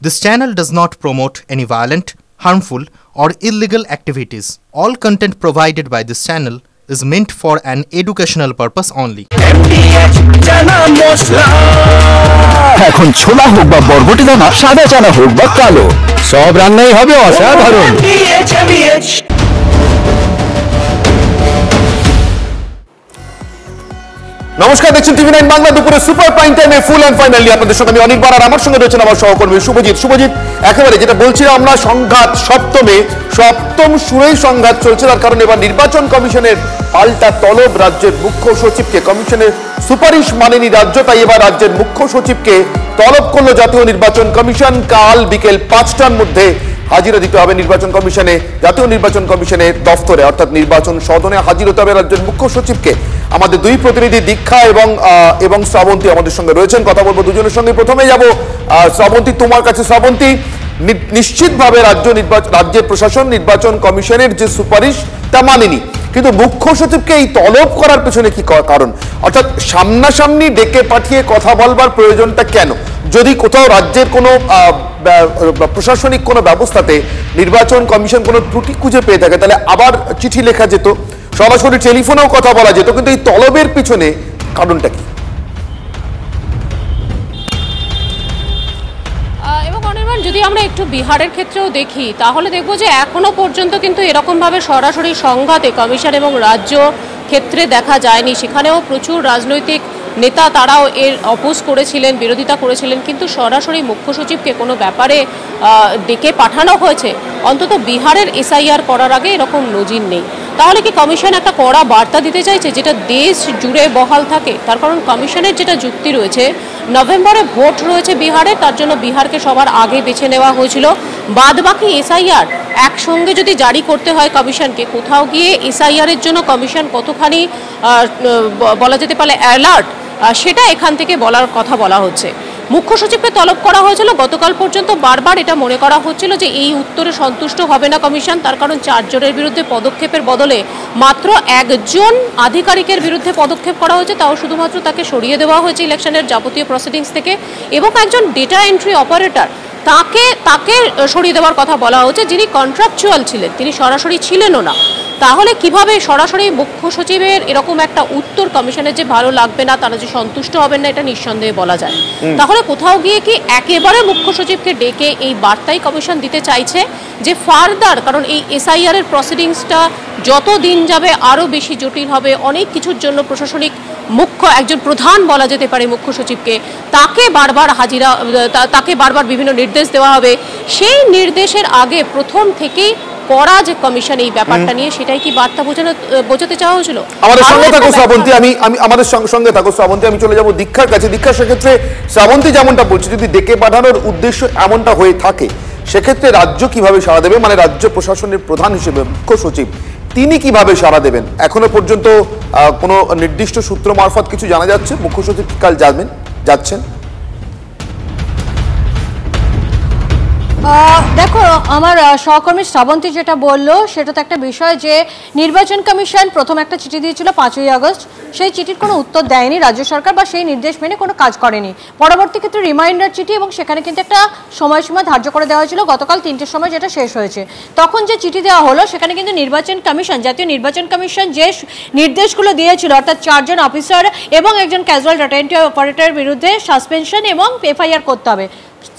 This channel does not promote any violent, harmful, or illegal activities. All content provided by this channel is meant for an educational purpose only. এখন ছোলা হোক বা বরবটি দানা, সাদা চানা হোক বা কালো, সব রান্নাই হবে অসাধারণ। নমস্কার, দেখছেন টিভি 9 বাংলা। দুপুরে সুপার প্রাইম টাইমে ফুল অ্যান্ড ফাইনালি আপনাদের সঙ্গে আমি অনির্বাণ, আর আমার সঙ্গে রয়েছেন আমার সহকর্মী শুভজিৎ। একেবারে যেটা বলছিলাম আমরা, সংঘাত সপ্তম সুরেই সংঘাত চলছে। তার কারণ এবার নির্বাচন কমিশনের পাল্টা তলব রাজ্যের মুখ্য সচিবকে। কমিশনের সুপারিশ মানেনি রাজ্য, তাই এবার রাজ্যের মুখ্য সচিবকে তলব করলো জাতীয় নির্বাচন কমিশন। কাল বিকেল 5টার মধ্যে হাজিরা দিতে হবে নির্বাচন কমিশনে, জাতীয় নির্বাচন কমিশনের দফতরে, অর্থাৎ নির্বাচন সদনে হাজির হতে হবে রাজ্যের মুখ্য সচিবকে। আমাদের দুই প্রতিনিধি দীক্ষা এবং শ্রাবন্তী আমাদের সঙ্গে রয়েছেন, কথা বলবো দুজনের সঙ্গে। প্রথমে যাব শ্রাবন্তী, তোমার কাছে। শ্রাবন্তী, নিশ্চিতভাবে রাজ্যের প্রশাসন নির্বাচন কমিশনের যে সুপারিশ তা মানেনি, কিন্তু মুখ্য সচিবকে এই তলব করার পেছনে কি কারণ? অর্থাৎ সামনাসামনি ডেকে পাঠিয়ে কথা বলবার প্রয়োজনটা কেন? যদি কোথাও রাজ্যের কোনো প্রশাসনিক কোনো ব্যবস্থাতে নির্বাচন কমিশন কোনো ত্রুটি খুঁজে পেয়ে থাকে, তাহলে আবার চিঠি লেখা যেত, সরাসরি টেলিফোনেও কথা বলা যেত, কিন্তু এই তলবের পিছনে কারণটা কি? যদি আমরা একটু বিহারের ক্ষেত্রেও দেখি, তাহলে দেখবো যে এখনো পর্যন্ত কিন্তু এরকমভাবে সরাসরি সংঘাতে কমিশন এবং রাজ্য ক্ষেত্রে দেখা যায়নি। সেখানেও প্রচুর রাজনৈতিক নেতা তারাও এর অপোজ করেছিলেন, বিরোধিতা করেছিলেন, কিন্তু সরাসরি মুখ্য সচিবকে কোনো ব্যাপারে ডেকে পাঠানো হয়েছে অন্তত বিহারের এসআইআর করার আগে এরকম নজির নেই। তাহলে কি কমিশন একটা কড়া বার্তা দিতে চাইছে যেটা দেশ জুড়ে বহাল থাকে? তার কারণ কমিশনের যেটা যুক্তি রয়েছে, নভেম্বরে ভোট রয়েছে বিহারে, তার জন্য বিহারকে সবার আগে বেছে নেওয়া হয়েছিল। বাদবাকি এসআইআর একসঙ্গে যদি জারি করতে হয় কমিশনকে, কোথাও গিয়ে এসআইআরের জন্য কমিশন কতখানি বলা যেতে পারে অ্যালার্ট, সেটা এখান থেকে বলার কথা বলা হচ্ছে। মুখ্য সচিবকে তলব করা হয়েছিল গতকাল পর্যন্ত, বারবার এটা মনে করা হচ্ছিল যে এই উত্তরে সন্তুষ্ট হবে না কমিশন। তার কারণ 4 জনের বিরুদ্ধে পদক্ষেপের বদলে মাত্র একজন আধিকারিকের বিরুদ্ধে পদক্ষেপ করা হয়েছে, তাও শুধুমাত্র তাকে সরিয়ে দেওয়া হয়েছে ইলেকশনের যাবতীয় প্রসিডিংস থেকে, এবং একজন ডেটা এন্ট্রি অপারেটর তাকে সরিয়ে দেওয়ার কথা বলা হচ্ছে, যিনি কন্ট্রাকচুয়াল ছিলেন, তিনি সরাসরি ছিলেনও না। তাহলে কিভাবে সরাসরি মুখ্য সচিবের এরকম একটা উত্তর কমিশনের যে ভালো লাগবে না, তারা যে সন্তুষ্ট হবেন না, এটা নিঃসন্দেহে বলা যায়। তাহলে কোথাও গিয়ে কি একেবারে মুখ্য সচিবকে ডেকে এই বার্তাই কমিশন দিতে চাইছে যে ফার্দার, কারণ এই এসআইআর এর প্রসিডিংসটা যত দিন যাবে আরও বেশি জটিল হবে, অনেক কিছুর জন্য প্রশাসনিক মুখ্য একজন প্রধান বলা যেতে পারে মুখ্য সচিবকে, তাকে বারবার বিভিন্ন নির্দেশ দেওয়া হবে। সেই নির্দেশের আগে প্রথম থেকেই করা যে কমিশন এই ব্যাপারটা নিয়ে, সেটাই কি বার্তা বোঝাতে চাওয়া হয়েছিল? আমাদের সঙ্গে থাকো শ্রাবন্তী, আমাদের সঙ্গে থাকো শ্রাবন্তী। আমি চলে যাবো দীক্ষার কাছে। দীক্ষা, সেক্ষেত্রে শ্রাবন্তী যেমনটা বলছে, যদি ডেকে পাঠানোর উদ্দেশ্য এমনটা হয়ে থাকে, সেক্ষেত্রে রাজ্য কিভাবে সাড়া দেবে? মানে রাজ্য প্রশাসনের প্রধান হিসেবে মুখ্য সচিব তিনি কিভাবে সাড়া দেবেন? এখনো পর্যন্ত কোনো নির্দিষ্ট সূত্র মারফত কিছু জানা যাচ্ছে মুখ্য সচিব কাল যাচ্ছেন? দেখো, আমার সহকর্মী শ্রাবন্তী যেটা বললো সেটা তো একটা বিষয়, যে নির্বাচন কমিশন প্রথম একটা চিঠি দিয়েছিল 5ই আগস্ট, সেই চিঠির কোনো উত্তর দেয়নি রাজ্য সরকার, বা সেই নির্দেশ মেনে কোনো কাজ করেনি। পরবর্তী ক্ষেত্রে রিমাইন্ডার চিঠি, এবং সেখানে কিন্তু একটা সময়সীমা ধার্য করে দেওয়া হয়েছিল গতকাল 3টের সময়, যেটা শেষ হয়েছে। তখন যে চিঠি দেওয়া হলো, সেখানে কিন্তু জাতীয় নির্বাচন কমিশন যে নির্দেশগুলো দিয়েছিল, অর্থাৎ 4 জন অফিসার এবং একজন ক্যাজুয়াল ডাটা এন্ট্রি অপারেটরের বিরুদ্ধে সাসপেনশন এবং এফআইআর করতে হবে,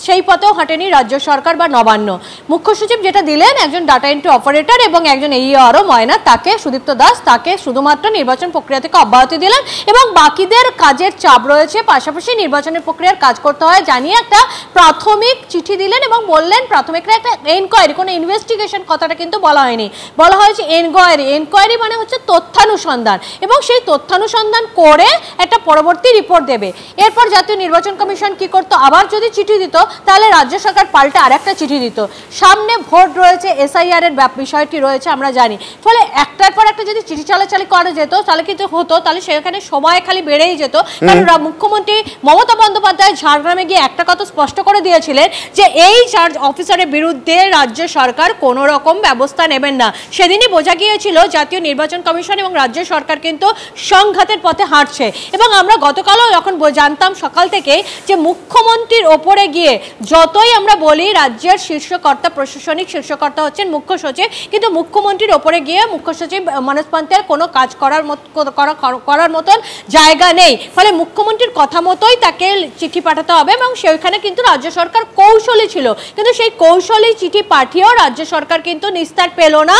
সেই পথেও হাঁটেনি রাজ্য সরকার বা নবান্ন। মুখ্য সচিব যেটা দিলেন, একজন ডাটা এন্ট্রি অপারেটর এবং একজন এইআরও ময়না, তাকে সুদীপ্ত দাস, তাকে শুধুমাত্র নির্বাচন প্রক্রিয়া থেকে অব্যাহতি দিলেন, এবং বাকিদের কাজের চাপ রয়েছে, পাশাপাশি নির্বাচনের প্রক্রিয়ার কাজ করতে হয় জানিয়ে একটা প্রাথমিক চিঠি দিলেন, এবং বললেন প্রাথমিকরা একটা এনকোয়ারি, কোনো ইনভেস্টিগেশন কথাটা কিন্তু বলা হয়নি, বলা হয়েছে এনকোয়ারি মানে হচ্ছে তথ্যানুসন্ধান, এবং সেই তথ্যানুসন্ধান করে একটা পরবর্তী রিপোর্ট দেবে। এরপর জাতীয় নির্বাচন কমিশন কি করতো? আবার যদি চিঠি দিত, তাহলে রাজ্য সরকার পাল্টা আরেকটা চিঠি দিত। সামনে ভোট রয়েছে, এসআইআর এর বিষয়টি রয়েছে আমরা জানি, ফলে একটার পর একটা যদি চিঠি চালাচালি করা যেত, তাহলে কিন্তু হতো, তাহলে সেখানে সময় খালি বেড়েই যেত। কারণ মুখ্যমন্ত্রী মমতা বন্দ্যোপাধ্যায় ঝাড়গ্রামে গিয়ে একটা কথা স্পষ্ট করে দিয়েছিলেন যে এই 4 অফিসারের বিরুদ্ধে রাজ্য সরকার কোনো রকম ব্যবস্থা নেবেন না। সেদিনই বোঝা গিয়েছিল জাতীয় নির্বাচন কমিশন এবং রাজ্য সরকার কিন্তু সংঘাতের পথে হাঁটছে। এবং আমরা গতকালও যখন জানতাম সকাল থেকে যে মুখ্যমন্ত্রীর ওপরে গিয়ে যতই আমরা বলি রাজ্যের শীর্ষকর্তা, প্রশাসনিক শীর্ষকর্তা হচ্ছেন মুখ্য সচিব, কিন্তু মুখ্যমন্ত্রীর ওপরে গিয়ে মুখ্য সচিব মনোজ পান্তের কোনো কাজ করার মতন জায়গা নেই। ফলে মুখ্যমন্ত্রীর কথা মতোই তাকে চিঠি পাঠাতে হবে এবং সেইখানে কিন্তু রাজ্য সরকার কৌশলী ছিল, কিন্তু সেই কৌশলী চিঠি পাঠিয়েও রাজ্য সরকার কিন্তু নিস্তার পেল না।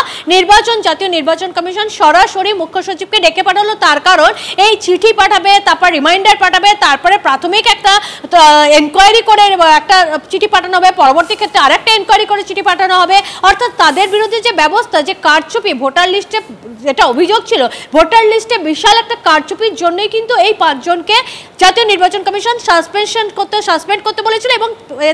জাতীয় নির্বাচন কমিশন সরাসরি মুখ্য সচিবকে ডেকে পাঠালো, তার কারণ এই চিঠি পাঠাবে, তারপর রিমাইন্ডার পাঠাবে, তারপরে প্রাথমিক একটা এনকোয়ারি করে একটা চিঠি পাঠানো হবে, পরবর্তী ক্ষেত্রে আরেকটা এনকোয়ারি করে চিঠি পাঠানো হবে। অর্থাৎ তাদের বিরুদ্ধে যে ব্যবস্থা, যে কারচুপি, ভোটার লিস্টে যেটা অভিযোগ ছিল, ভোটার লিস্টে বিশাল একটা কারচুপির জন্যই কিন্তু এই 5 জনকে জাতীয় নির্বাচন কমিশন সাসপেন্ড করতে বলেছিল এবং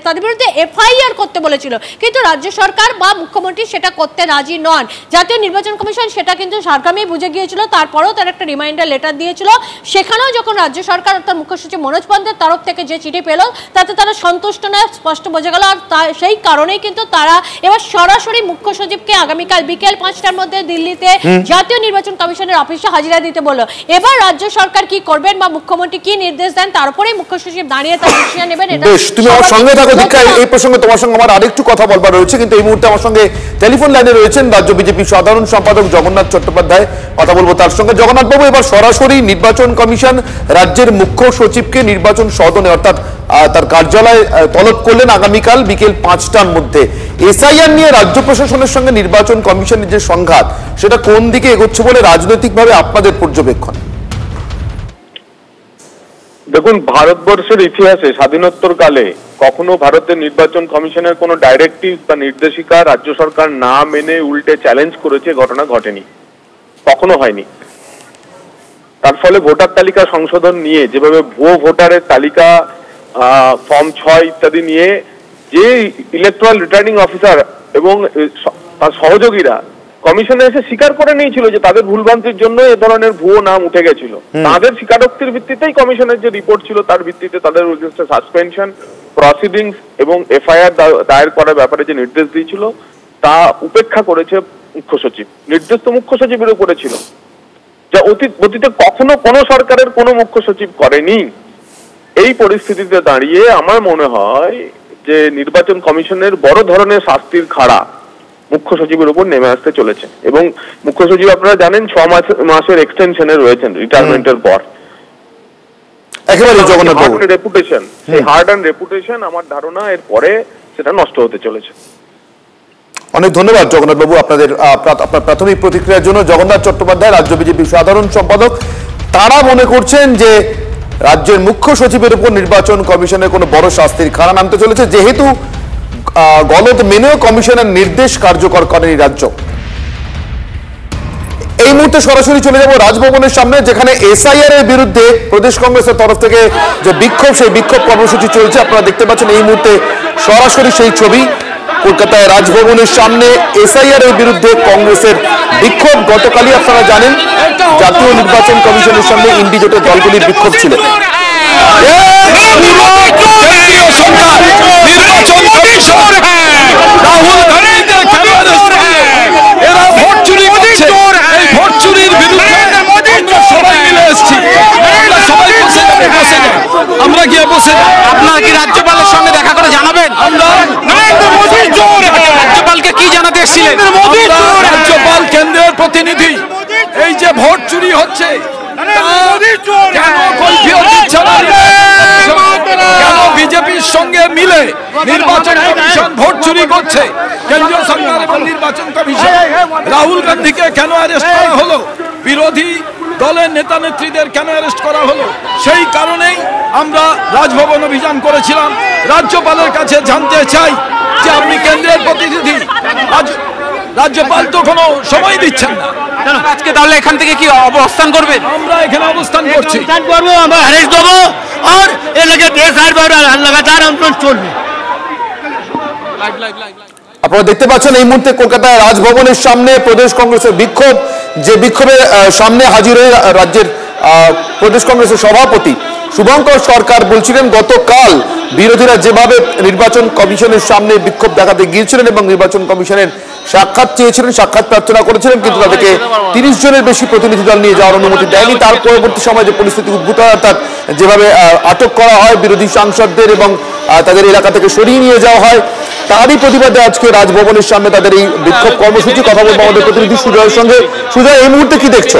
তাদের বিরুদ্ধে এফআইআর করতে বলেছিল, কিন্তু রাজ্য সরকার বা মুখ্যমন্ত্রী সেটা করতে রাজি নন। জাতীয় নির্বাচন কমিশন সেটা কিন্তু সরকারই বুঝে গিয়েছিল, তারপরেও তার একটা রিমাইন্ডার লেটার দিয়েছিল। সেখানেও যখন রাজ্য সরকার অর্থাৎ মুখ্য সচিব মনোজ পান্তের তরফ থেকে যে চিঠি পেল তাতে তারা সন্তুষ্ট নয়, স্পষ্ট বোঝা গেল। আর সেই কারণেই কিন্তু তারা এবার সরাসরি মুখ্য সচিবকে আগামীকাল বিকেল 5টার মধ্যে দিল্লিতে জাতীয় নির্বাচন কমিশনের অফিসে হাজিরা দিতে বলল। এবার রাজ্য সরকার কি করবেন বা মুখ্যমন্ত্রী কি নির্দেশ দেন তার উপরেই মুখ্য সচিব দাঁড়িয়ে তার ডিসিশন নেবেন। বেশ, তুমি আমার সঙ্গে থাকো দীক্ষা, এই প্রসঙ্গে তোমার সঙ্গে আমার আরেকটু কথা বলবার রয়েছে, কিন্তু এই মুহূর্তে আমার সঙ্গে টেলিফোন লাইনে রয়েছেন রাজ্য বিজেপি সাধারণ সম্পাদক জগন্নাথ চট্টোপাধ্যায়। কথা বলবো তার সঙ্গে। জগন্নাথ বাবু, এবার সরাসরি নির্বাচন কমিশন রাজ্যের মুখ্য সচিবকে নির্বাচন সদনে অর্থাৎ তার কার্যালয়ে তলব করলেন আগামীকাল বিকেল 5টার মধ্যে। এসআইআর নিয়ে রাজ্য প্রশাসনের সঙ্গে নির্বাচন কমিশনের যে সংঘাত, সেটা কোন দিকে এগোচ্ছে বলে রাজনৈতিকভাবে আপনাদের পর্যবেক্ষণ? দেখুন, ভারতবর্ষের ইতিহাসে স্বাধীনোত্তর কালে কখনো ভারতের নির্বাচন কমিশনের কোনো ডাইরেক্টিভ বা নির্দেশিকা রাজ্য সরকার না মেনে উল্টে চ্যালেঞ্জ করেছে ঘটনা ঘটেনি, কখনো হয়নি। তার ফলে ভোটার তালিকা সংশোধন নিয়ে যেভাবে ভুয়ো ভোটারের তালিকা, ফর্ম 6 ইত্যাদি নিয়ে যে ইলেকট্রাল রিটার্নিং অফিসার এবং তার সহযোগীরা কমিশনে এসে স্বীকার করে নিয়েছিল যে তাদের ভুলভ্রান্তির জন্য এ ধরনের ভুয়ো নাম উঠে গেছিল, তাদের স্বীকারোক্তির ভিত্তিতেই কমিশনের যে রিপোর্ট ছিল তার ভিত্তিতে তাদের সাসপেনশন প্রসিডিংস এবং এফআইআর দায়ের করার ব্যাপারে যে নির্দেশ দিয়েছিল তা উপেক্ষা করেছে মুখ্য সচিব। নির্দেশ তো মুখ্য সচিবের উপরে ছিল, যা অতীতে কখনো কোনো সরকারের কোনো মুখ্য সচিব করেনি। এই পরিস্থিতিতে দাঁড়িয়ে আমার মনে হয় যে নির্বাচন কমিশনের বড় ধরনের শাস্তির খাড়া মুখ্য সচিবের উপর নেমে আসতে চলেছে এবং মুখ্য সচিব আপনারা জানেন 6 মাসের এক্সটেনশনে রয়েছেন রিটায়ারমেন্টের পর। একেবারে জগন্নাথ বাবু, রেপুটেশন, সেই হার্ড অ্যান্ড রেপুটেশন আমার ধারণা এর পরে সেটা নষ্ট হতে চলেছে। অনেক ধন্যবাদ জগন্নাথ বাবু আপনাদের আপনার প্রাথমিক প্রতিক্রিয়ার জন্য। জগন্নাথ চট্টোপাধ্যায়, রাজ্য বিজেপি সাধারণ সম্পাদক, তারা মনে করছেন যে রাজ্যের মুখ্য সচিবের উপর নির্বাচন কমিশনের কোনো বড় শাস্তির খাড়া নামতে চলেছে, যেহেতু গলদ মেনেও কমিশনের নির্দেশ কার্যকর করেনি রাজ্য। এই মুহূর্তে সরাসরি চলে যাব রাজভবনের সামনে, যেখানে এসআইআর এর বিরুদ্ধে প্রদেশ কংগ্রেসের তরফ থেকে যে বিক্ষোভ, সেই বিক্ষোভ কর্মসূচি চলছে। আপনারা দেখতে পাচ্ছেন এই মুহূর্তে সরাসরি সেই ছবি। কলকাতায় রাজভবনের সামনে এসআইআর এর বিরুদ্ধে কংগ্রেসের বিক্ষোভ। গতকালই আপনারা জানেন জাতীয় নির্বাচন কমিশনের সামনে ইন্ডি জোটের দলগুলির বিক্ষোভ ছিল। আমরা গিয়ে বসে, আপনারা কি রাজ্যপালের সঙ্গে দেখা করে জানাবেন? রাজ্যপালকে কি জানাতে এসেছিলেন? রাজ্যপাল কেন্দ্রের প্রতিনিধি, এই যে ভোট চুরি হচ্ছে কেন বিজেপির সঙ্গে মিলে নির্বাচন কমিশন ভোট চুরি করছে, কেন্দ্রীয় সরকার এবং নির্বাচন কমিশন রাহুল গান্ধীকে কেন অ্যারেস্ট করা হলো, বিরোধী দলের নেতা নেত্রীদের কেন অ্যারেস্ট করা হলো, সেই কারণেই আমরা রাজভবন অভিযান করেছিলাম। রাজ্যপালের কাছে জানতে চাই যে আপনি কেন্দ্রের প্রতিনিধি, রাজ্যপাল তো কোনো সময় দিচ্ছেন না, আজকে তাহলে এখান থেকে কি অবস্থান করবেন? আমরা এখানে অবস্থান করছি, আমরা অ্যারেস্ট দেবো আর এলাকায় লাগাতার আন্দোলন চলবে। আপনারা দেখতে পাচ্ছেন এই মুহূর্তে কলকাতায় রাজভবনের সামনে প্রদেশ কংগ্রেসের বিক্ষোভ। যে বিক্ষোভের সামনে হাজির হয়ে রাজ্যের প্রদেশ কংগ্রেসের সভাপতি শুভঙ্কর সরকার বলছিলেন গতকাল বিরোধীরা যেভাবে নির্বাচন কমিশনের সামনে বিক্ষোভ দেখাতে গিয়েছিলেন এবং নির্বাচন কমিশনের সাক্ষাৎ চেয়েছিলেন, সাক্ষাৎ প্রার্থনা করেছিলেন, কিন্তু তাদেরকে 30 জনের বেশি প্রতিনিধি দল নিয়ে যাওয়ার অনুমতি দেয়নি। তার পরবর্তী সময়ে যে পরিস্থিতি উদ্ভূত হয়, অর্থাৎ যেভাবে আটক করা হয় বিরোধী সাংসদদের এবং তাদের এলাকা থেকে সরিয়ে নিয়ে যাওয়া হয়, তারই প্রতিবাদে আজকে রাজভবনের সামনে তাদের এই বিক্ষোভ কর্মসূচি। কথা বলবো আমাদের প্রতিনিধি সুজয়ের সঙ্গে। সুজয়, এই মুহূর্তে কি দেখছো?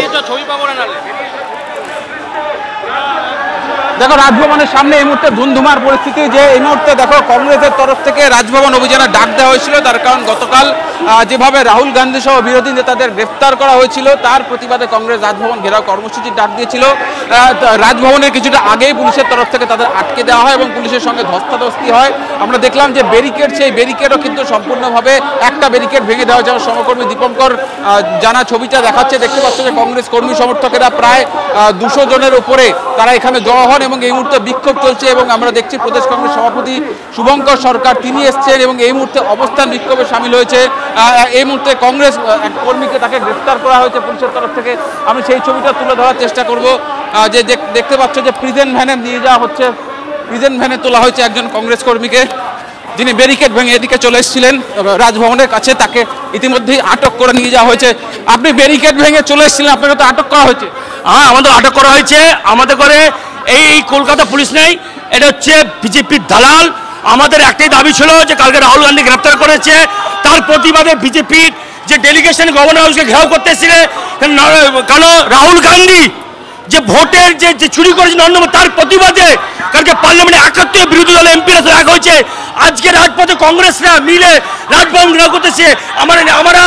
দেখো, রাজভবনের সামনে এই মুহূর্তে ধুমধুমার পরিস্থিতি। যে এই মুহূর্তে দেখো, কংগ্রেসের তরফ থেকে রাজভবন অভিযানের ডাক দেওয়া হয়েছিল, তার কারণ গতকাল যেভাবে রাহুল গান্ধী সহ বিরোধী নেতাদের গ্রেফতার করা হয়েছিল, তার প্রতিবাদে কংগ্রেস রাজভবন ঘেরাও কর্মসূচির ডাক দিয়েছিল। রাজভবনের কিছুটা আগেই পুলিশের তরফ থেকে তাদের আটকে দেওয়া হয় এবং পুলিশের সঙ্গে ধস্তাধস্তি হয়। আমরা দেখলাম যে ব্যারিকেড, সেই ব্যারিকেডও কিন্তু সম্পূর্ণভাবে একটা ব্যারিকেড ভেঙে দেওয়া হয়েছে। সহকর্মী দীপঙ্কর জানা ছবিটা দেখাচ্ছে, দেখতে পাচ্ছ যে কংগ্রেস কর্মী সমর্থকেরা প্রায় 200 জনের উপরে তারা এখানে জড়ো হন এবং এই মুহূর্তে বিক্ষোভ চলছে। এবং আমরা দেখছি প্রদেশ কংগ্রেস সভাপতি শুভঙ্কর সরকার তিনি এসছেন এবং এই মুহূর্তে অবস্থান বিক্ষোভে সামিল হয়েছে। এই মুহূর্তে কংগ্রেস এক কর্মীকে তাকে গ্রেফতার করা হয়েছে পুলিশের তরফ থেকে। আমি সেই ছবিটা তুলে ধরার চেষ্টা করব। যে দেখতে পাচ্ছ যে প্রিজন ভ্যানে নিয়ে যাওয়া হচ্ছে, প্রিজন ভ্যানে তোলা হয়েছে একজন কংগ্রেস কর্মীকে, যিনি ব্যারিকেড ভেঙে এদিকে চলে এসেছিলেন রাজভবনের কাছে। তাকে ইতিমধ্যেই আটক করে নিয়ে যাওয়া হয়েছে। আপনি ব্যারিকেড ভেঙে চলে এসেছিলেন, আপনাকে তো আটক করা হয়েছে? হ্যাঁ, আমাদের আটক করা হয়েছে। আমাদের করে এই কলকাতা পুলিশ নেই, এটা হচ্ছে বিজেপির দালাল। আমাদের একটাই দাবি ছিল যে কালকে রাহুল গান্ধী গ্রেপ্তার করেছে, তার প্রতিবাদে বিজেপির যে ডেলিগেশন গভর্নর হাউসকে ঘেরাও করতে এসেছিলেন। কারণ রাহুল গান্ধী যে ভোটের যে চুরি করেছে নরেন্দ্র, তার প্রতিবাদে কালকে পার্লামেন্টে 71 বিরোধী দল এমপিরা এক হয়েছে। আজকে রাজপথে কংগ্রেসরা মিলে রাজভবন ঘেরাও করতেছে। আমরা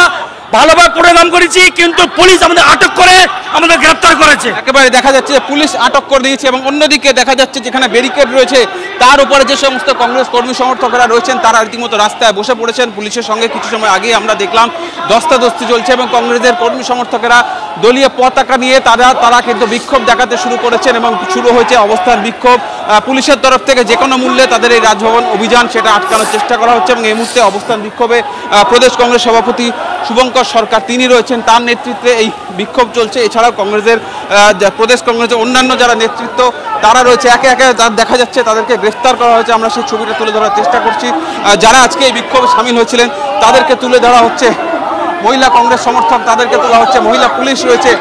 ভালোভাবে প্রোগ্রাম করেছি, কিন্তু পুলিশ আমাদের আটক করে আমাদের গ্রেপ্তার করেছে। একেবারে দেখা যাচ্ছে যে পুলিশ আটক করে দিয়েছে এবং অন্যদিকে দেখা যাচ্ছে যেখানে ব্যারিকেড রয়েছে তার উপরে যে সমস্ত কংগ্রেস কর্মী সমর্থকরা রয়েছেন তারা রীতিমতো রাস্তায় বসে পড়েছেন। পুলিশের সঙ্গে কিছু সময় আগে আমরা দেখলাম ধস্তাধস্তি চলছে এবং কংগ্রেসের কর্মী সমর্থকেরা দলীয় পতাকা নিয়ে তারা কিন্তু বিক্ষোভ দেখাতে শুরু করেছেন এবং শুরু হয়েছে অবস্থান বিক্ষোভ। পুলিশের তরফ থেকে যে কোনো মূল্যে তাদের এই রাজভবন অভিযান সেটা আটকানোর চেষ্টা করা হচ্ছে এবং এই মুহূর্তে অবস্থান বিক্ষোভে প্রদেশ কংগ্রেস সভাপতি শুভঙ্কর সরকার তিনি রয়েছেন, তার নেতৃত্বে এই বিক্ষোভ চলছে। এছাড়াও কংগ্রেসের প্রদেশ কংগ্রেসের অন্যান্য যারা নেতৃত্ব তারা রয়েছে, একে একে দেখা যাচ্ছে তাদেরকে গ্রেফতার করা হয়েছে। আমরা সেই ছবিটা তুলে ধরার চেষ্টা করছি। যারা আজকে এই বিক্ষোভে সামিল হয়েছিলেন তাদেরকে তুলে ধরা হচ্ছে। মহিলা কংগ্রেস সমর্থক তাদেরকে তোলা হচ্ছে, মহিলা পুলিশ রয়েছে।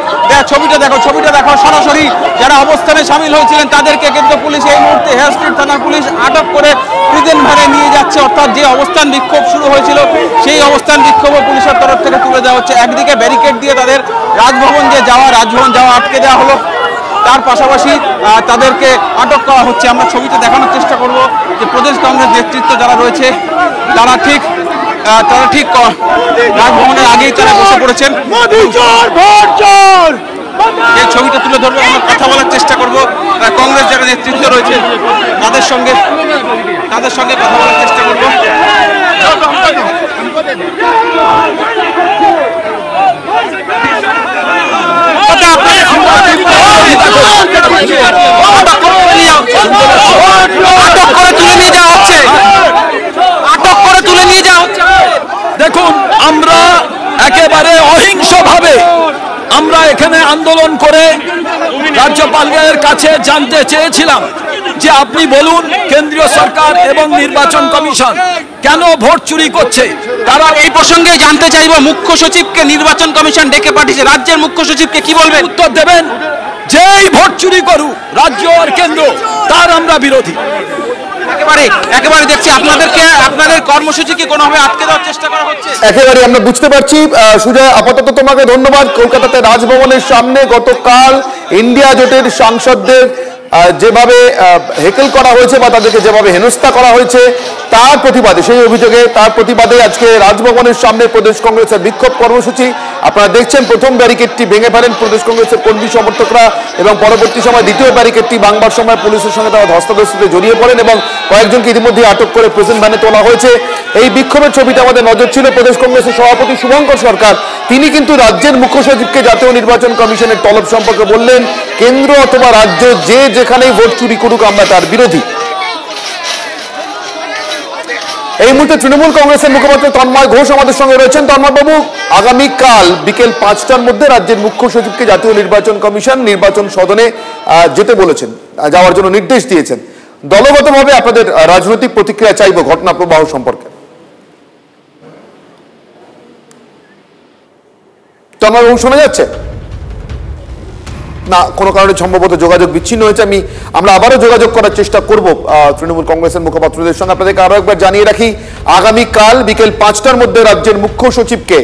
ছবিটা দেখো সরাসরি যারা অবস্থানে সামিল হয়েছিলেন তাদেরকে কিন্তু পুলিশ এই মুহূর্তে হেয়ার স্ট্রিট থানার পুলিশ আটক করে প্রিজন ভ্যানে নিয়ে যাচ্ছে। অর্থাৎ যে অবস্থান বিক্ষোভ শুরু হয়েছিল সেই অবস্থান বিক্ষোভও পুলিশের তরফ থেকে তুলে দেওয়া হচ্ছে। একদিকে ব্যারিকেড দিয়ে তাদের রাজভবন যাওয়া আটকে দেওয়া হলো, তার পাশাপাশি তাদেরকে আটক করা হচ্ছে। আমরা ছবিতে দেখানোর চেষ্টা করব যে প্রদেশ কংগ্রেস নেতৃত্ব যারা রয়েছে তারা ঠিক রাজভবনের আগেই তারা বসে পড়েছেন। এই ছবিটা তুলে ধরবো, আমরা কথা বলার চেষ্টা করব কংগ্রেস যারা নেতৃত্ব রয়েছে তাদের সঙ্গে কথা বলার চেষ্টা করব। দেখুন, আমরা একেবারে অহিংসভাবে আমরা এখানে আন্দোলন করে রাজ্যপালের কাছে জানতে চেয়েছিলাম যে আপনি বলুন কেন্দ্রীয় সরকার এবং নির্বাচন কমিশন কেন ভোট চুরি করছে। তারা এই প্রসঙ্গে জানতে চাইব, মুখ্য সচিবকে নির্বাচন কমিশন ডেকে পাঠিয়েছে, রাজ্যের মুখ্য সচিবকে কি বলবেন? উত্তর দেবেন, যেই ভোট চুরি করুক রাজ্য আর কেন্দ্র তার আমরা বিরোধী। একেবারে দেখছি আপনাদের কর্মসূচি কি কোনোভাবে আটকে দেওয়ার চেষ্টা করা হচ্ছে? একেবারে আমরা বুঝতে পারছি। সুজয়, আপাতত তোমাকে ধন্যবাদ। কলকাতাতে রাজভবনের সামনে গতকাল ইন্ডিয়া জোটের সাংসদদের যেভাবে হেকেল করা হয়েছে বা তাদেরকে যেভাবে হেনস্থা করা হয়েছে তার প্রতিবাদে, সেই অভিযোগে তার প্রতিবাদে আজকে রাজভবনের সামনে প্রদেশ কংগ্রেসের বিক্ষোভ কর্মসূচি। আপনারা দেখছেন প্রথম ব্যারিকেডটি ভেঙে ফেলেন প্রদেশ কংগ্রেসের কর্মী সমর্থকরা এবং পরবর্তী সময় দ্বিতীয় ব্যারিকেডটি ভাঙবার সময় পুলিশের সঙ্গে তারা ধস্তাধস্তিতে জড়িয়ে পড়েন এবং কয়েকজনকে ইতিমধ্যে আটক করে প্রিজন ভ্যানে তোলা হয়েছে। এই বিক্ষোভের ছবিটা আমাদের নজর ছিল। প্রদেশ কংগ্রেসের সভাপতি শুভঙ্কর সরকার তিনি কিন্তু রাজ্যের মুখ্য সচিবকে জাতীয় নির্বাচন কমিশনের তলব সম্পর্কে বললেন, কেন্দ্র অথবা রাজ্য যে যেখানেই ভোট চুরি করুক আমরা তার বিরোধী। এই মুহূর্তে তৃণমূল কংগ্রেসের মুখপাত্র তন্ময় ঘোষ আমাদের সঙ্গে রয়েছেন। তন্ময়বাবু, আগামীকাল বিকেল 5টার মধ্যে রাজ্যের মুখ্য সচিবকে জাতীয় নির্বাচন কমিশন নির্বাচন সদনে যেতে বলেছেন, যাওয়ার জন্য নির্দেশ দিয়েছেন। দলগতভাবে আপনাদের রাজনৈতিক প্রতিক্রিয়া চাইব ঘটনা প্রবাহ সম্পর্কে। তো আমার শোনা যাচ্ছে না, কোনো কারণে সম্ভবত যোগাযোগ বিচ্ছিন্ন হয়েছে। আমরা আবারও যোগাযোগ করার চেষ্টা করব তৃণমূল কংগ্রেসের মুখপাত্রদের সঙ্গে। আপনাদেরকে আরো একবার জানিয়ে রাখি, আগামীকাল বিকেল 5টার মধ্যে রাজ্যের মুখ্য সচিবকে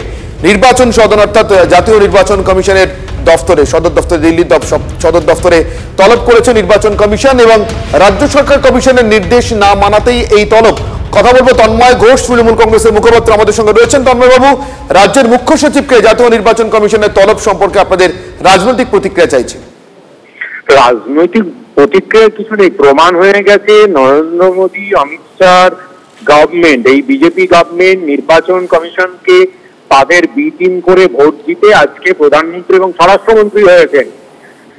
নির্বাচন সদন অর্থাৎ জাতীয় নির্বাচন কমিশনের দফতরে, সদর দফতরে, দিল্লির সদর দফতরে তলব করেছে নির্বাচন কমিশন এবং রাজ্য সরকার কমিশনের নির্দেশ না মানাতেই এই তলব। কথা বলবো তন্ময় ঘোষ, তৃণমূল কংগ্রেসের মুখপাত্র আমাদের সঙ্গে রয়েছেন। তন্ময় বাবু, রাজ্যের মুখ্য সচিবকে জাতীয় নির্বাচন কমিশনের তলব সম্পর্কে আপনাদের রাজনৈতিক প্রতিক্রিয়া চাইছি। রাজনৈতিক প্রতিক্রিয়া কিছু নেই, প্রমাণ হয়ে গেছে নরেন্দ্র মোদী, অমিত শাহ গভর্নমেন্ট, এই বিজেপি গভর্নমেন্ট নির্বাচন কমিশনকে তাদের বিটিম করে ভোট জিতে আজকে প্রধানমন্ত্রী এবং স্বরাষ্ট্রমন্ত্রী হয়েছেন।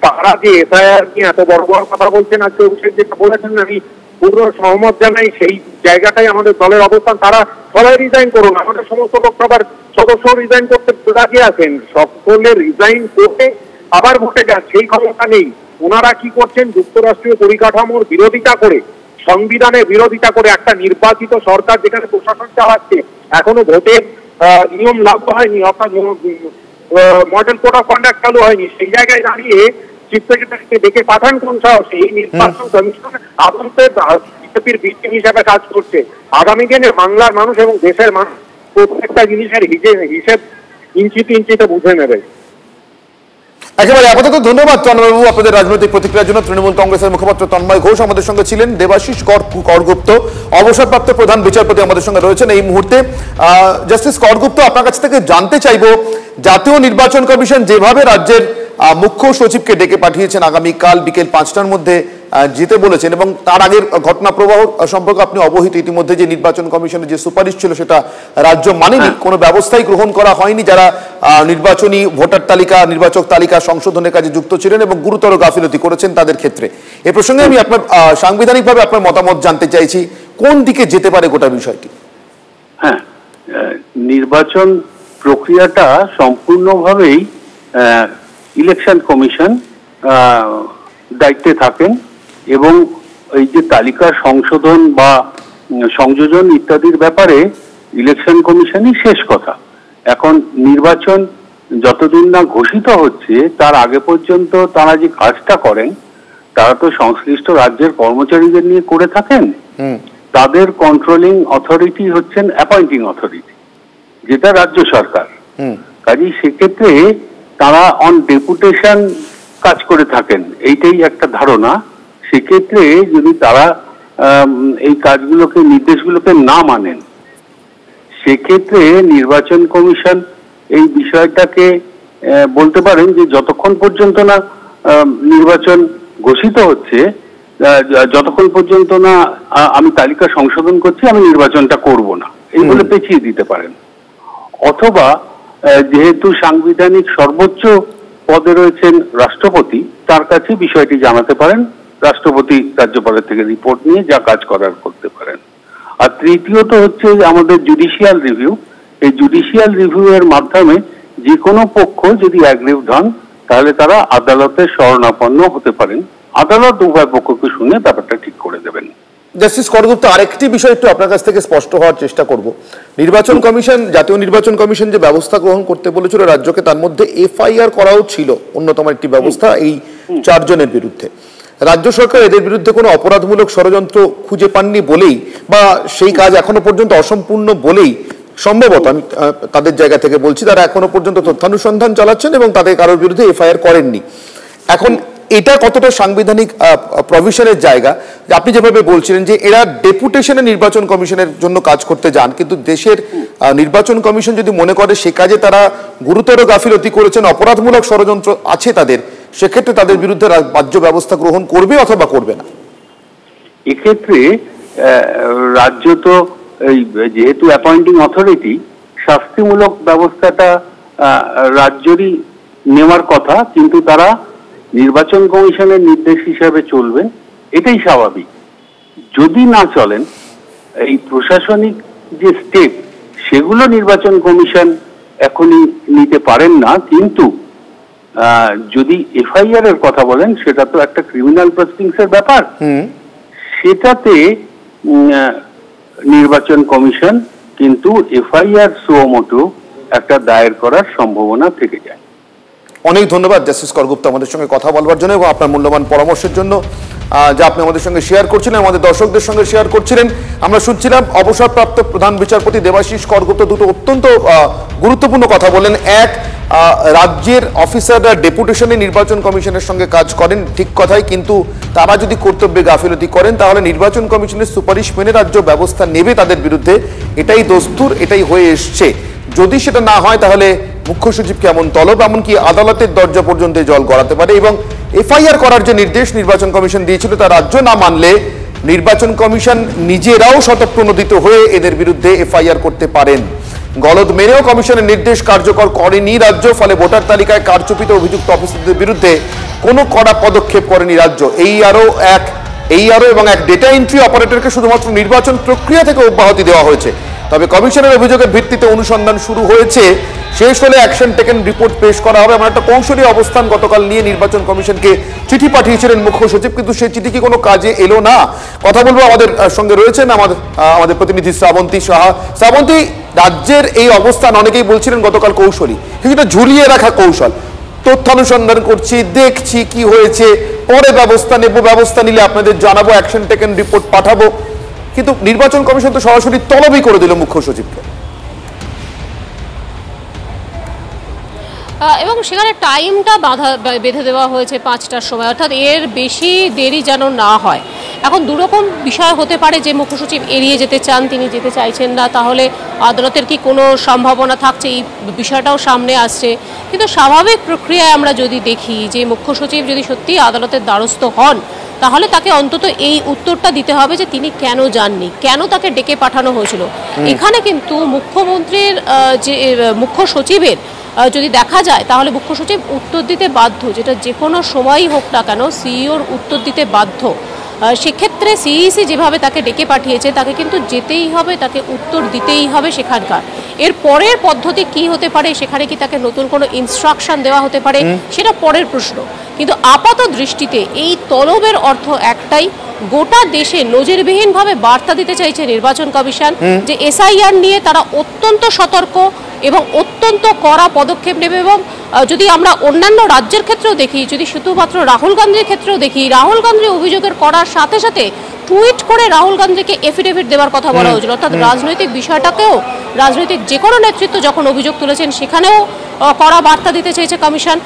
তারা যে এসআইআর নিয়ে এত বড় বড় কথা বলছেন, আজকে অভিষেক যেটা বলেছেন আমি পূর্ণ সহমত জানাই। সেই জায়গাটাই আমাদের দলের অবস্থান। তারা সবাই রিজাইন করুন, আমাদের সমস্ত লোকসভার সদস্য রিজাইন করতে রাজি আছেন, সকলে রিজাইন করতে আবার ভোটে যান, সেই ক্ষমতা নেই। ওনারা কি করছেন, যুক্তরাষ্ট্রীয় পরিকাঠামোর বিরোধিতা করে, সংবিধানের বিরোধিতা করে একটা নির্বাচিত সরকার যেখানে প্রশাসন চালাচ্ছে, এখনো ভোটের নিয়ম লাগু হয়নি, অর্থাৎ মডেল কোড অফ কন্ডাক্ট চালু হয়নি, সেই জায়গায় দাঁড়িয়ে চিফ সেক্রেটারিকে ডেকে পাঠান কোন সাহসে? এই নির্বাচন কমিশন আদমতে বিজেপির ভিত্তি হিসাবে কাজ করছে। আগামী দিনে বাংলার মানুষ এবং দেশের মানুষ প্রত্যেকটা জিনিসের হিসেব ইঞ্চিতে ইঞ্চিতে বুঝে নেবে। একেবারে আপাতত ধন্যবাদ তন্ময়বাবু আপনাদের রাজনৈতিক প্রতিক্রিয়ার জন্য। তৃণমূল কংগ্রেসের মুখপাত্র তন্ময় ঘোষ আমাদের সঙ্গে ছিলেন। দেবাশিস করগুপ্ত, অবসরপ্রাপ্ত প্রধান বিচারপতি আমাদের সঙ্গে রয়েছেন এই মুহূর্তে। জাস্টিস করগুপ্ত, আপনার কাছ থেকে জানতে চাইব, জাতীয় নির্বাচন কমিশন যেভাবে রাজ্যের মুখ্য সচিবকে ডেকে পাঠিয়েছেন আগামীকাল বিকেল 5টার মধ্যে যেতে বলেছেন, এবং তার আগের ঘটনা প্রবাহ সম্পর্কে আপনি অবহিত ইতিমধ্যে, যে নির্বাচন কমিশনের যে সুপারিশ ছিল সেটা রাজ্য মানেনি, কোনো ব্যবস্থাই গ্রহণ করা হয়নি যারা নির্বাচনী ভোটার তালিকা, নির্বাচক তালিকা সংশোধনের কাজে যুক্ত ছিলেন এবং গুরুতর গাফিলতি করেছেন তাদের ক্ষেত্রে। এ প্রসঙ্গে আমি আপনার সাংবিধানিকভাবে আপনার মতামত জানতে চাইছি, কোন দিকে যেতে পারে গোটা বিষয়টি? হ্যাঁ, নির্বাচন প্রক্রিয়াটা সম্পূর্ণভাবেই ইলেকশন কমিশন দায়িত্বে থাকেন এবং এই যে তালিকা সংশোধন বা সংযোজন ইত্যাদির ব্যাপারে ইলেকশন কমিশনই শেষ কথা। এখন নির্বাচন যতদিন না ঘোষিত হচ্ছে তার আগে পর্যন্ত তারা যে কাজটা করেন তারা তো সংশ্লিষ্ট রাজ্যের কর্মচারীদের নিয়ে করে থাকেন। তাদের কন্ট্রোলিং অথরিটি হচ্ছেন অ্যাপয়েন্টিং অথরিটি, যেটা রাজ্য সরকার। কাজেই সেক্ষেত্রে তারা অন ডেপুটেশন কাজ করে থাকেন, এইটাই একটা ধারণা। সেক্ষেত্রে যদি তারা এই কাজগুলোকে, নির্দেশগুলোকে না মানেন, সেক্ষেত্রে নির্বাচন কমিশন এই বিষয়টাকে বলতে পারেন যে যতক্ষণ পর্যন্ত না নির্বাচন ঘোষিত হচ্ছে, যতক্ষণ পর্যন্ত না আমি তালিকা সংশোধন করছি, আমি নির্বাচনটা করব না, এই বলে পেছিয়ে দিতে পারেন। অথবা যেহেতু সাংবিধানিক সর্বোচ্চ পদে রয়েছেন রাষ্ট্রপতি, তার কাছে বিষয়টি জানাতে পারেন, রাষ্ট্রপতি রাজ্যপালের থেকে রিপোর্ট নিয়ে যা কাজ করার করতে পারেন। আর তৃতীয়ত হচ্ছে আমাদের জুডিশিয়াল রিভিউ। এই জুডিশিয়াল রিভিউ এর মাধ্যমে যে কোনো পক্ষ যদি অ্যাগ্রিভড হন তাহলে তারা আদালতের শরণাপন্ন হতে পারেন। আদালত উভয় পক্ষকে শুনে ব্যাপারটা ঠিক করে দেবেন। জাস্টিস করগুপ্ত, আরেকটি বিষয় একটু আপনার কাছ থেকে স্পষ্ট হওয়ার চেষ্টা করব। নির্বাচন কমিশন, জাতীয় নির্বাচন কমিশন যে ব্যবস্থা গ্রহণ করতে বলেছিল রাজ্যকে, তার মধ্যে এফআইআর করাও ছিল অন্যতম একটি ব্যবস্থা এই 4 জনের বিরুদ্ধে। রাজ্য সরকার এদের বিরুদ্ধে কোনো অপরাধমূলক ষড়যন্ত্র খুঁজে পাননি বলেই, বা সেই কাজ এখনো পর্যন্ত অসম্পূর্ণ বলেই সম্ভবত, আমি তাদের জায়গা থেকে বলছি, তারা এখনো পর্যন্ত তথ্যানুসন্ধান চালাচ্ছেন এবং তাদের কারোর বিরুদ্ধে এফআইআর করেননি। এখন এটা কতটা সাংবিধানিক প্রভিশনের জায়গা? আপনি যেভাবে বলছিলেন যে এরা ডেপুটেশনে নির্বাচন কমিশনের জন্য কাজ করতে যান, কিন্তু দেশের নির্বাচন কমিশন যদি মনে করে সে কাজে তারা গুরুতর গাফিলতি করেছেন, অপরাধমূলক ষড়যন্ত্র আছে তাদের, সেক্ষেত্রে তাদের বিরুদ্ধে রাজ্য ব্যবস্থা গ্রহণ করবে অথবা করবে না। এক্ষেত্রে রাজ্য তো যেহেতু অ্যাপয়েন্টিং অথরিটি, শাস্তিমূলক ব্যবস্থাটা রাজ্যেরই নেওয়ার কথা, কিন্তু তারা নির্বাচন কমিশনের নির্দেশ হিসাবে চলবেন, এটাই স্বাভাবিক। যদি না চলেন, এই প্রশাসনিক যে স্টেপ সেগুলো নির্বাচন কমিশন এখনই নিতে পারেন না, কিন্তু যদি এফআইআর এর কথা বলেন, সেটা তো একটা ক্রিমিনাল প্রসিডিংস এর ব্যাপার, সেটাতে নির্বাচন কমিশন কিন্তু এফআইআর সুমোটো একটা দায়ের করার সম্ভাবনা থেকে যায়। অনেক ধন্যবাদ জাস্টিস করগুপ্ত আমাদের সঙ্গে কথা বলবার জন্য এবং আপনার মূল্যবান পরামর্শের জন্য যা আপনি আমাদের সঙ্গে শেয়ার করছিলেন, আমাদের দর্শকদের সঙ্গে শেয়ার করছিলেন। আমরা শুনছিলাম অবসরপ্রাপ্ত প্রধান বিচারপতি দেবাশিস করগুপ্ত দুটো অত্যন্ত গুরুত্বপূর্ণ কথা বললেন। এক, রাজ্যের অফিসাররা ডেপুটেশনে নির্বাচন কমিশনের সঙ্গে কাজ করেন, ঠিক কথাই, কিন্তু তারা যদি কর্তব্যে গাফিলতি করেন তাহলে নির্বাচন কমিশনের সুপারিশ মেনে রাজ্য ব্যবস্থা নেবে তাদের বিরুদ্ধে, এটাই দস্তুর, এটাই হয়ে এসছে। যদি সেটা না হয় তাহলে মুখ্য সচিবকে এমন তলব, এমনকি আদালতের দরজা পর্যন্ত জল গড়াতে পারে। এবং এফআইআর করার যে নির্দেশ নির্বাচন কমিশন দিয়েছিল তা রাজ্য না মানলে নির্বাচন কমিশন নিজেরাও স্বতঃপ্রণোদিত হয়ে এদের বিরুদ্ধে এফআইআর করতে পারেন। গলদ মেনেও কমিশনের নির্দেশ কার্যকর করেনি রাজ্য, ফলে ভোটার তালিকায় কারচুপিতে অভিযুক্ত অফিসারদের বিরুদ্ধে কোনো কড়া পদক্ষেপ করেনি রাজ্য। এই আরও এবং এক ডেটা এন্ট্রি অপারেটরকে শুধুমাত্র নির্বাচন প্রক্রিয়া থেকে অব্যাহতি দেওয়া হয়েছে। তবে কমিশনের অভিযোগের ভিত্তিতে অনুসন্ধান শুরু হয়েছে, শেষ হলে অ্যাকশন টেকেন রিপোর্ট পেশ করা হবে। এমন একটা কৌশলী অবস্থান গতকাল নিয়ে নির্বাচন কমিশনকে চিঠি পাঠিয়েছিলেন মুখ্য সচিব, কিন্তু সেই চিঠি কি কোনো কাজে এলো না? কথা বলবো, আমাদের সঙ্গে রয়েছেন আমাদের প্রতিনিধি শ্রাবন্তী সাহা। শ্রাবন্তী, রাজ্যের এই অবস্থান অনেকেই বলছিলেন গতকাল কৌশলী, কিছুটা ঝুলিয়ে রাখা কৌশল, তথ্যানুসন্ধান করছি, দেখছি কি হয়েছে, পরে ব্যবস্থা নেব, ব্যবস্থা নিলে আপনাদের জানাবো, অ্যাকশন টেকেন রিপোর্ট পাঠাবো। কিন্তু নির্বাচন কমিশন তো সরাসরি তলবই করে দিল মুখ্য সচিবকে। এবং সেখানে টাইমটা বেঁধে দেওয়া হয়েছে 5টার সময়, অর্থাৎ এর বেশি দেরি যেন না হয়। এখন দুরকম বিষয় হতে পারে যে মুখ্য সচিব এড়িয়ে যেতে চান, তিনি যেতে চাইছেন না, তাহলে আদালতের কি কোনো সম্ভাবনা থাকছে, এই বিষয়টাও সামনে আসছে। কিন্তু স্বাভাবিক প্রক্রিয়ায় আমরা যদি দেখি যে মুখ্য সচিব যদি সত্যি আদালতের দ্বারস্থ হন, তাহলে তাকে অন্তত এই উত্তরটা দিতে হবে যে তিনি কেন যাননি, কেন তাকে ডেকে পাঠানো হয়েছিল। এখানে কিন্তু মুখ্যমন্ত্রীর যে মুখ্য সচিবের যদি দেখা যায় তাহলে মুখ্য সচিব উত্তর দিতে বাধ্য, যেটা যে কোনো সময়ই হোক না কেন সিইওর উত্তর দিতে বাধ্য। সেক্ষেত্রে সিইসি যেভাবে তাকে ডেকে পাঠিয়েছে তাকে কিন্তু যেতেই হবে, তাকে উত্তর দিতেই হবে সেখানকার। এর পরের পদ্ধতি কি হতে পারে, সেখানে কি তাকে নতুন কোনো ইনস্ট্রাকশন দেওয়া হতে পারে, সেটা পরের প্রশ্ন। কিন্তু আপাত দৃষ্টিতে এই তলবের অর্থ একটাই, গোটা দেশে নজিরবিহীনভাবে বার্তা দিতে চাইছে নির্বাচন কমিশন যে এসআইআর নিয়ে তারা অত্যন্ত সতর্ক এবং অত্যন্ত কড়া পদক্ষেপ নেবে। এবং যদি আমরা অন্যান্য রাজ্যের ক্ষেত্রেও দেখি, যদি শুধুমাত্র রাহুল গান্ধীর ক্ষেত্রেও দেখি, রাহুল গান্ধী অভিযোগের করার সাথে সাথে টুইট করে রাহুল গান্ধীকে এফিডেভিট দেওয়ার কথা বলা হয়েছিল। অর্থাৎ রাজনৈতিক বিষয়টাকেও, রাজনৈতিক যে কোনো নেতৃত্ব যখন অভিযোগ তুলেছেন সেখানেও কড়া বার্তা দিতে চেয়েছে কমিশন।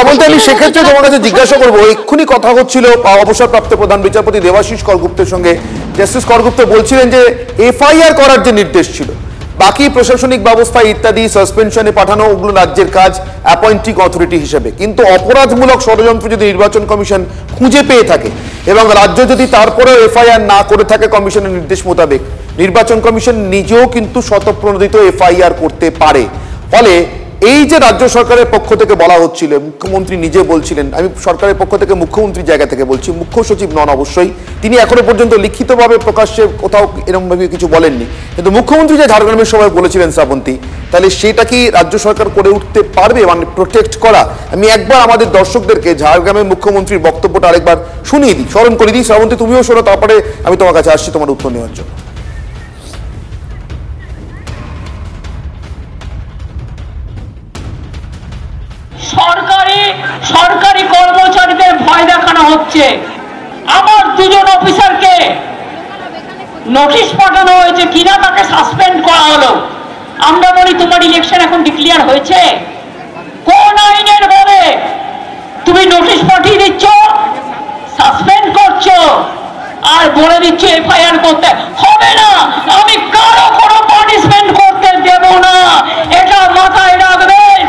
আমি সেক্ষেত্রে তোমার কাছে জিজ্ঞাসা করবো, এক্ষুনি কথা হচ্ছিল অবসরপ্রাপ্ত প্রধান বিচারপতি দেবাশিস করগুপ্তের সঙ্গে। জাস্টিস করগুপ্ত বলছিলেন যে এফআইআর করার যে নির্দেশ ছিল, বাকি প্রশাসনিক ব্যবস্থা ইত্যাদি সাসপেনশনে পাঠানো, ওগুলো রাজ্যের কাজ অ্যাপয়েন্টিং অথরিটি হিসেবে। কিন্তু অপরাধমূলক ষড়যন্ত্র যদি নির্বাচন কমিশন খুঁজে পেয়ে থাকে এবং রাজ্য যদি তারপরেও এফআইআর না করে থাকে কমিশনের নির্দেশ মোতাবেক, নির্বাচন কমিশন নিজেও কিন্তু স্বতঃপ্রণোদিত এফআইআর করতে পারে। ফলে এই যে রাজ্য সরকারের পক্ষ থেকে বলা হচ্ছিল, মুখ্যমন্ত্রী নিজে বলছিলেন, আমি সরকারের পক্ষ থেকে মুখ্যমন্ত্রীর জায়গা থেকে বলছি, মুখ্য সচিব নন অবশ্যই, তিনি এখনো পর্যন্ত লিখিতভাবে প্রকাশ্যে কোথাও এরকমভাবে কিছু বলেননি, কিন্তু মুখ্যমন্ত্রী যে ঝাড়গ্রামের সময় বলেছিলেন শ্রাবন্তী, তাহলে সেটা কি রাজ্য সরকার করে উঠতে পারবে, মানে প্রোটেক্ট করা? আমি একবার আমাদের দর্শকদেরকে ঝাড়গ্রামের মুখ্যমন্ত্রীর বক্তব্যটা আরেকবার শুনিয়ে দিই, স্মরণ করে দিই। শ্রাবন্তী, তুমিও শোনো, তারপরে আমি তোমার কাছে আসছি তোমার উত্তর নেওয়ার জন্য। সরকারি কর্মচারীদের ভয় দেখানো হচ্ছে। আমার দুজন অফিসারকে নোটিশ পাঠানো হয়েছে কিনা, তাকে সাসপেন্ড করা হলো। আমরা বলি তোমার ইলেকশন এখন ডিক্লেয়ার হয়েছে, কোন আইনের বলে তুমি নোটিশ পাঠিয়ে দিচ্ছ, সাসপেন্ড করছো, আর বলে দিচ্ছ এফআইআর করতে হবে না? আমি কারো কোনো পানিশমেন্ট করতে দেব না, এটা মাথায় রাখবেন।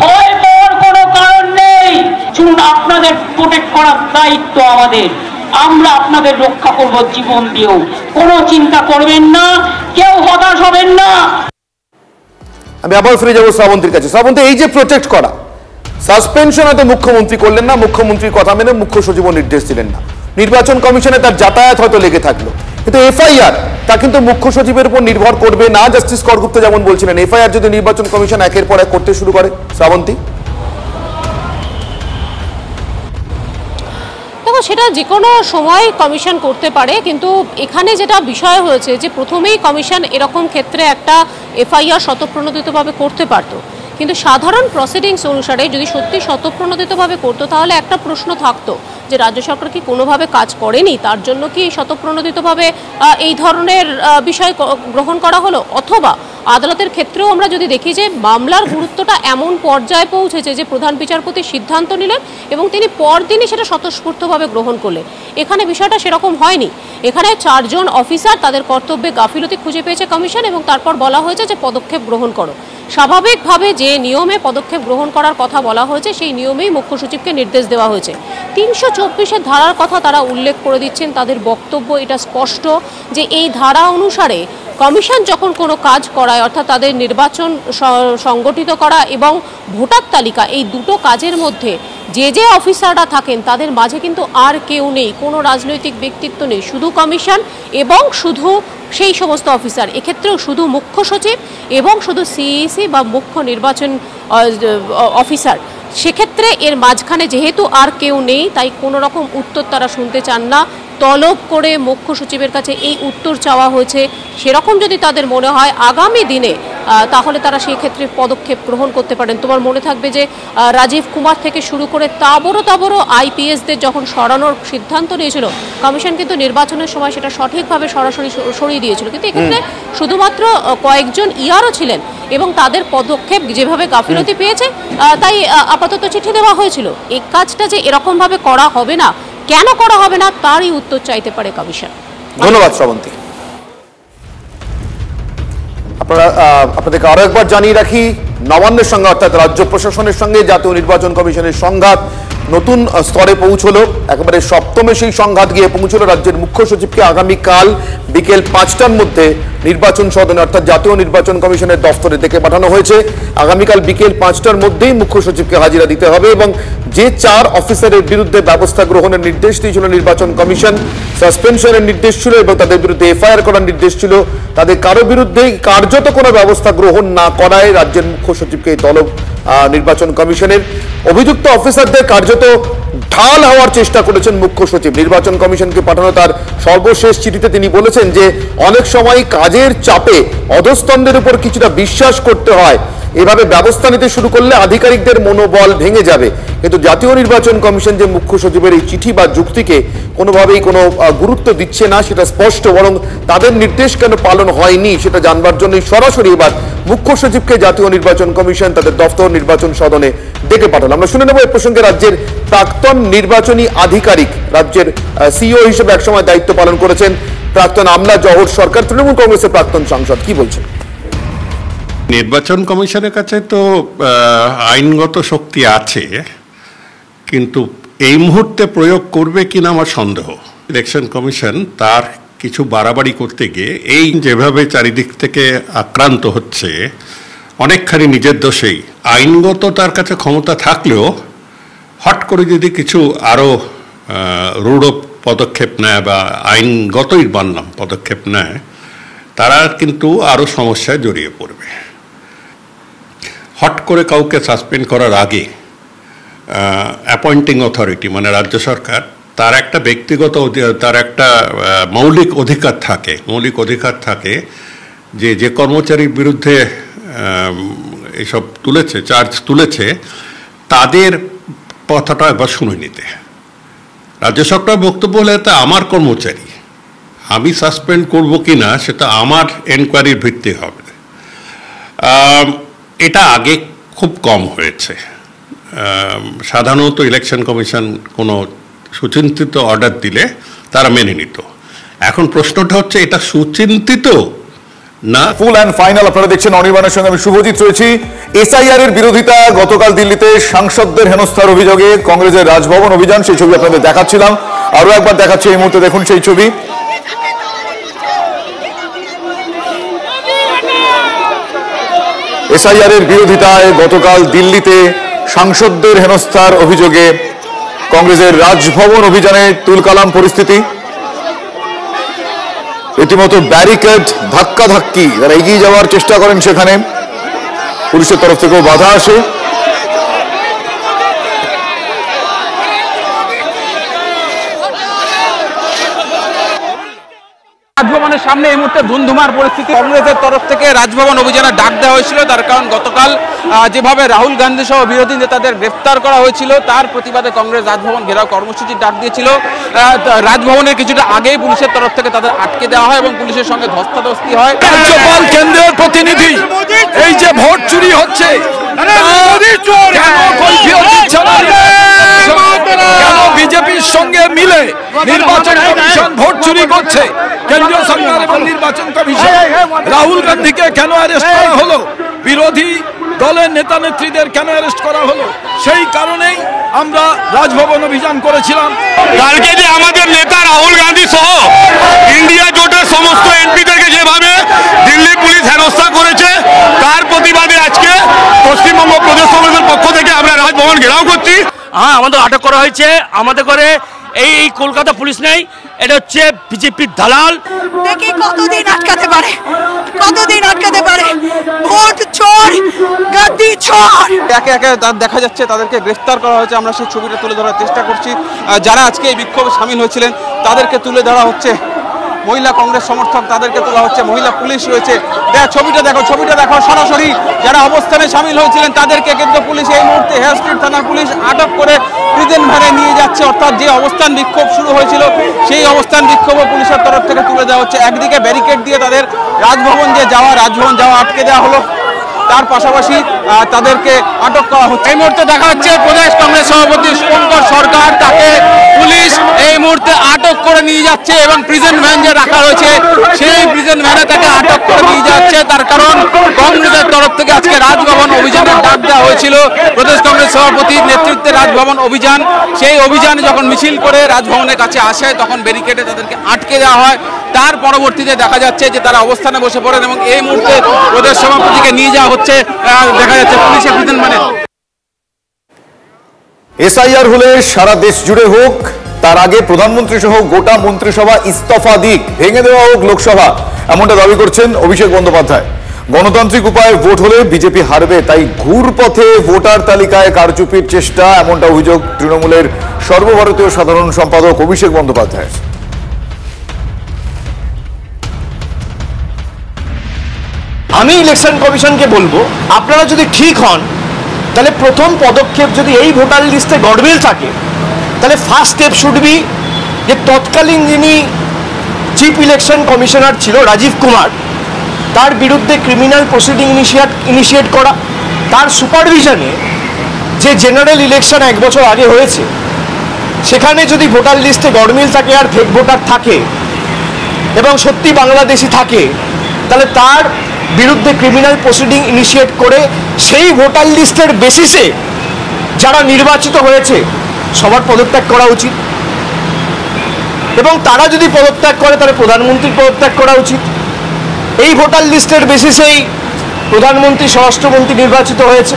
ভয় পাওয়ার কোনো কারণ নেই। শুনুন, আপনাদের প্রোটেক্ট করার দায়িত্ব আমাদের, আমরা আপনাদের রক্ষা করব জীবন দিয়েও, কোনো চিন্তা করবেন না, কেউ হতাশ হবেন না। আমি আবার ফিরে যাবো শ্রাবন্তীর কাছে। শ্রাবন্তী, এই যে প্রোটেক্ট করা, সাসপেনশন হয়তো মুখ্যমন্ত্রী করলেন না, মুখ্যমন্ত্রীর কথা মেনে মুখ্য সচিবও নির্দেশ দিলেন না, নির্বাচন কমিশনে তার যাতায়াত হয়তো লেগে থাকলো, কিন্তু এফআইআর তা কিন্তু মুখ্য সচিবের উপর নির্ভর করবে না। জাস্টিস করগুপ্ত যেমন বলছিলেন, এফআইআর যদি নির্বাচন কমিশন একের পর এক করতে শুরু করে, শ্রাবন্তী? দেখো, সেটা যে কোনো সময় কমিশন করতে পারে, কিন্তু এখানে যেটা বিষয় হয়েছে যে প্রথমেই কমিশন এরকম ক্ষেত্রে একটা এফআইআর স্বতঃপ্রণোদিতভাবে করতে পারতো, কিন্তু সাধারণ প্রসিডিংস অনুসারে যদি সত্যি স্বতঃপ্রণোদিতভাবে করতো তাহলে একটা প্রশ্ন থাকতো যে রাজ্য সরকার কি কোনোভাবে কাজ করেনি, তার জন্য কি স্বতঃপ্রণোদিতভাবে এই ধরনের বিষয় গ্রহণ করা হলো। অথবা আদালতের ক্ষেত্রেও আমরা যদি দেখি যে মামলার গুরুত্বটা এমন পর্যায়ে পৌঁছেছে যে প্রধান বিচারপতি সিদ্ধান্ত নিলেন এবং তিনি পরদিনই সেটা স্বতঃস্ফূর্তভাবে গ্রহণ করলেন। এখানে বিষয়টা সেরকম হয়নি। এখানে 4 জন অফিসার তাদের কর্তব্যে গাফিলতি খুঁজে পেয়েছে কমিশন এবং তারপর বলা হয়েছে যে পদক্ষেপ গ্রহণ করো। স্বাভাবিকভাবে যে নিয়মে পদক্ষেপ গ্রহণ করার কথা বলা হয়েছে সেই নিয়মেই মুখ্য সচিবকে নির্দেশ দেওয়া হয়েছে। 324 ধারার কথা তারা উল্লেখ করে দিচ্ছেন, তাদের বক্তব্য এটা স্পষ্ট যে এই ধারা অনুসারে কমিশন যখন কোনো কাজ করায়, অর্থাৎ তাদের নির্বাচন সংগঠিত করা এবং ভোটার তালিকা, এই দুটো কাজের মধ্যে যে অফিসাররা থাকেন তাদের মাঝে কিন্তু আর কেউ নেই, কোনো রাজনৈতিক ব্যক্তিত্ব নেই, শুধু কমিশন এবং শুধু সেই সমস্ত অফিসার। এক্ষেত্রেও শুধু মুখ্য সচিব এবং শুধু সিইসি বা মুখ্য নির্বাচন অফিসার। সেক্ষেত্রে এর মাঝখানে যেহেতু আর কেউ নেই, তাই কোনো রকম উত্তর তারা শুনতে চান না। তলব করে মুখ্য সচিবের কাছে এই উত্তর চাওয়া হয়েছে। সেরকম যদি তাদের মনে হয় আগামী দিনে তাহলে তারা সেই ক্ষেত্রে পদক্ষেপ গ্রহণ করতে পারেন। তোমার মনে থাকবে যে রাজীব কুমার থেকে শুরু করে তাবড়ো আইপিএসদের যখন সরানোর সিদ্ধান্ত নিয়েছিল কমিশন, কিন্তু নির্বাচনের সময় সেটা সঠিকভাবে সরাসরি সরিয়ে দিয়েছিল, কিন্তু এক্ষেত্রে শুধুমাত্র কয়েকজন ইয়ারও ছিলেন এবং তাদের পদক্ষেপ যেভাবে গাফিলতি পেয়েছে তাই আপাতত চিঠি দেওয়া হয়েছিল। এই কাজটা যে এরকমভাবে করা হবে না, কেন করা হবে না তারই উত্তর চাইতে পারে কমিশন। ধন্যবাদ শ্রাবন্তী। আপনাদেরকে আরো একবার জানিয়ে রাখি, নবান্নের সঙ্গে অর্থাৎ রাজ্য প্রশাসনের সঙ্গে জাতীয় নির্বাচন কমিশনের সংঘাত নতুন স্তরে পৌঁছলো। একেবারে সপ্তমে সেই সংঘাত গিয়ে পৌঁছলো। রাজ্যের মুখ্য সচিবকে আগামীকাল বিকেল 5টার মধ্যে নির্বাচন সদনে অর্থাৎ জাতীয় নির্বাচন কমিশনের দফতরে ডেকে পাঠানো হয়েছে। আগামীকাল বিকেল 5টার মধ্যেই মুখ্য সচিবকে হাজিরা দিতে হবে এবং যে 4 অফিসারের বিরুদ্ধে ব্যবস্থা গ্রহণের নির্দেশ দিয়েছিল নির্বাচন কমিশন, সাসপেনশনের নির্দেশ ছিল এবং তাদের বিরুদ্ধে এফআইআর করার নির্দেশ ছিল, তাদের কারো বিরুদ্ধেই কার্যত কোনো ব্যবস্থা গ্রহণ না করায় রাজ্যের মুখ্য সচিবকে তলব নির্বাচন কমিশনের। অভিযুক্ত অফিসারদের কার্যত ঢাল হওয়ার চেষ্টা করেছেন মুখ্য সচিব। নির্বাচন কমিশনকে পাঠানো তার সর্বশেষ চিঠিতে তিনি বলেছেন যে অনেক সময় কাজের চাপে অধস্তনদের উপর কিছুটা বিশ্বাস করতে হয়, এভাবে ব্যবস্থা নিতে শুরু করলে আধিকারিকদের মনোবল ভেঙে যাবে। কিন্তু জাতীয় নির্বাচন কমিশন যে মুখ্য সচিবের এই চিঠি বা যুক্তিকে কোনোভাবেই কোনো গুরুত্ব দিচ্ছে না সেটা স্পষ্ট, বরং তাদের নির্দেশ কেন পালন হয়নি সেটা জানবার জন্যই সরাসরি এবার মুখ্য সচিবকে জাতীয় নির্বাচন কমিশন তাদের দফতর নির্বাচন সদনে ডেকে পাঠালো। আমরা শুনে নেব এ প্রসঙ্গে রাজ্যের প্রাক্তন নির্বাচনী আধিকারিক, রাজ্যের সিইও হিসেবে একসময় দায়িত্ব পালন করেছেন প্রাক্তন আমলা জহর সরকার, তৃণমূল কংগ্রেসের প্রাক্তন সাংসদ, কি বলছেন? নির্বাচন কমিশনের কাছে তো আইনগত শক্তি আছে, কিন্তু এই মুহূর্তে প্রয়োগ করবে কিনা আমার সন্দেহ। ইলেকশন কমিশন তার কিছু বাড়াবাড়ি করতে গিয়ে এই যেভাবে চারিদিক থেকে আক্রান্ত হচ্ছে অনেকখানি নিজের দোষেই। আইনগত তার কাছে ক্ষমতা থাকলেও হট করে যদি কিছু আরও রূঢ় পদক্ষেপ নেয় বা আইনগতই বানলাম পদক্ষেপ নেয়, তারা কিন্তু আরও সমস্যায় জড়িয়ে পড়বে। হট করে কাউকে সাসপেন্ড করার আগে অ্যাপয়েন্টিং অথরিটি মানে রাজ্য সরকার, তার একটা ব্যক্তিগত তার একটা মৌলিক অধিকার থাকে যে কর্মচারীর বিরুদ্ধে এসব চার্জ তুলেছে তাদের কথাটা একবার শুনে নিতে। রাজ্য সরকার বক্তব্য হলে তা আমার কর্মচারী, আমি সাসপেন্ড করব কি না সেটা আমার এনকোয়ারির ভিত্তি হবে। এটা আগে খুব কম হয়েছে। সাধারণত ইলেকশন কমিশন কোনো সুচিন্তিত অর্ডার দিলে তারা মেনে নিত। এখন প্রশ্নটা হচ্ছে এটা সুচিন্তিত না। ফুল অ্যান্ড ফাইনাল আপনারা দেখছেন অনির্বাণের সঙ্গে আমি শুভজিৎ রয়েছি। এসআইআর এর বিরোধিতা, গতকাল দিল্লিতে সাংসদদের হেনস্থার অভিযোগে কংগ্রেসের রাজভবন অভিযান, সেই ছবি আপনাদের দেখাচ্ছিলাম, আরো একবার দেখাচ্ছি এই মুহূর্তে, দেখুন সেই ছবি। এসআইআর এর বিরোধিতায় গতকাল দিল্লিতে সাংসদদের হেনস্থার অভিযোগে কংগ্রেসের রাজভবন অভিযানে তুলকালাম পরিস্থিতি। রীতিমতো ব্যারিকেড, ধাক্কাধাক্কি, যারা এগিয়ে যাওয়ার চেষ্টা করেন সেখানে পুলিশের তরফ থেকেও বাধা আসে। রাজভবনের সামনে এই মুহূর্তে ধুমধুমার পরিস্থিতি। কংগ্রেসের তরফ থেকে রাজভবন অভিযানের ডাক দেওয়া হয়েছিল, তার কারণ গতকাল যেভাবে রাহুল গান্ধী সহ বিরোধী নেতাদের গ্রেফতার করা হয়েছিল তার প্রতিবাদে কংগ্রেস রাজভবন ঘেরাও কর্মসূচির ডাক দিয়েছিল। রাজভবনের কিছুটা আগেই পুলিশের তরফ থেকে তাদের আটকে দেওয়া হয় এবং পুলিশের সঙ্গে ধস্তাধস্তি হয়। রাজ্যপাল কেন্দ্রের প্রতিনিধি এই যে ভোট চুরি হচ্ছে কেন বিজেপির সঙ্গে মিলে নির্বাচন কমিশন ভোট চুরি করছে, কেন্দ্রীয় সরকার এবং নির্বাচন কমিশন রাহুল গান্ধীকে কেন অ্যারেস্ট করা হলো, বিরোধী দলের নেতা নেত্রীদের কেন অ্যারেস্ট করা হলো, সেই কারণেই আমরা রাজভবন অভিযান করেছিলাম। কালকে যে আমাদের নেতা রাহুল গান্ধী সহ ইন্ডিয়া জোটের সমস্ত এমপিদেরকে যেভাবে দিল্লি পুলিশ হেনস্থা করেছে তার প্রতিবাদে আজকে পশ্চিমবঙ্গ প্রদেশ কংগ্রেসের পক্ষ থেকে আমরা রাজভবন ঘেরাও করছি। হ্যাঁ, আমাদের আটক করা হয়েছে। আমাদের করে এই কলকাতা পুলিশ নেই, এটা হচ্ছে বিজেপির দালাল। দেখি কতদিন আটকাতে পারে, কতদিন আটকাতে পারে। ভোট চোর, গাদ্দি চোর। একে একে দেখা যাচ্ছে তাদেরকে গ্রেফতার করা হয়েছে। আমরা সেই ছবিটা তুলে ধরার চেষ্টা করছি। যারা আজকে এই বিক্ষোভে সামিল হয়েছিলেন তাদেরকে তুলে ধরা হচ্ছে। মহিলা কংগ্রেস সমর্থক তাদেরকে তোলা হচ্ছে, মহিলা পুলিশ রয়েছে। ছবিটা দেখো সরাসরি যারা অবস্থানে সামিল হয়েছিলেন তাদেরকে কিন্তু পুলিশ এই মুহূর্তে হেয়ার স্ট্রিট থানার পুলিশ আটক করে প্রিজন ভ্যানে নিয়ে যাচ্ছে। অর্থাৎ যে অবস্থান বিক্ষোভ শুরু হয়েছিল সেই অবস্থান বিক্ষোভও পুলিশের তরফ থেকে তুলে দেওয়া হচ্ছে। একদিকে ব্যারিকেড দিয়ে তাদের রাজভবন যাওয়া আটকে দেওয়া হলো, তার পাশাপাশি তাদেরকে আটক করা হচ্ছে। এই মুহূর্তে দেখা যাচ্ছে প্রদেশ কংগ্রেস সভাপতি শুভঙ্কর সরকার, তাকে পুলিশ এই মুহূর্তে আটক করে নিয়ে যাচ্ছে এবং প্রিজন ভ্যান যে রাখা রয়েছে সেই প্রিজন ভ্যানে তাকে আটক করে নিয়ে যাচ্ছে। তার কারণ কংগ্রেসের তরফ থেকে আজকে রাজভবন অভিযানের ডাক দেওয়া হয়েছিল। প্রদেশ কংগ্রেস সভাপতির নেতৃত্বে রাজভবন অভিযান, সেই অভিযান যখন মিছিল করে রাজভবনের কাছে আসে তখন ব্যারিকেডে তাদেরকে আটকে দেওয়া হয়। তার পরবর্তীতে দেখা যাচ্ছে যে তারা অবস্থানে বসে পড়েন এবং এই মুহূর্তে প্রদেশ সভাপতিকে নিয়ে যাওয়া হচ্ছে, দেখা যাচ্ছে পুলিশের প্রিজন ভ্যানে। এসআইআর হলে সারা দেশ জুড়ে হোক, তার আগে প্রধানমন্ত্রী সহ গোটা মন্ত্রিসভা ইস্তফা দিক, ভেঙে দেওয়া হোক লোকসভা, এমনটা দাবি করছেন অভিষেক বন্দ্যোপাধ্যায়। গণতান্ত্রিক উপায়ে ভোট হলে বিজেপি হারবে, তাই ঘুরপথে ভোটার তালিকায় কারচুপির চেষ্টা, এমনটা অভিযোগ তৃণমূলের সর্বভারতীয় সাধারণ সম্পাদক অভিষেক বন্দ্যোপাধ্যায়। আমি ইলেকশন কমিশনকে বলবো, আপনারা যদি ঠিক হন তাহলে প্রথম পদক্ষেপ যদি এই ভোটার লিস্টে গড়বেল থাকে তাহলে ফার্স্ট স্টেপ শুড বি যে তৎকালীন যিনি চিফ ইলেকশন কমিশনার ছিল রাজীব কুমার, তার বিরুদ্ধে ক্রিমিনাল প্রসিডিং ইনিশিয়েট করা, তার সুপারভিশনে যে জেনারেল ইলেকশন 1 বছর আগে হয়েছে সেখানে যদি ভোটার লিস্টে গড়মিল থাকে আর ফেক ভোটার থাকে এবং সত্যি বাংলাদেশি থাকে তাহলে তার বিরুদ্ধে ক্রিমিনাল প্রসিডিং ইনিশিয়েট করে সেই ভোটার লিস্টের বেসিসে যারা নির্বাচিত হয়েছে সবার পদত্যাগ করা উচিত এবং তারা যদি পদত্যাগ করে তাহলে প্রধানমন্ত্রীর পদত্যাগ করা উচিত। এই ভোটার লিস্টের বেসিসেই প্রধানমন্ত্রী স্বরাষ্ট্রমন্ত্রী নির্বাচিত হয়েছে,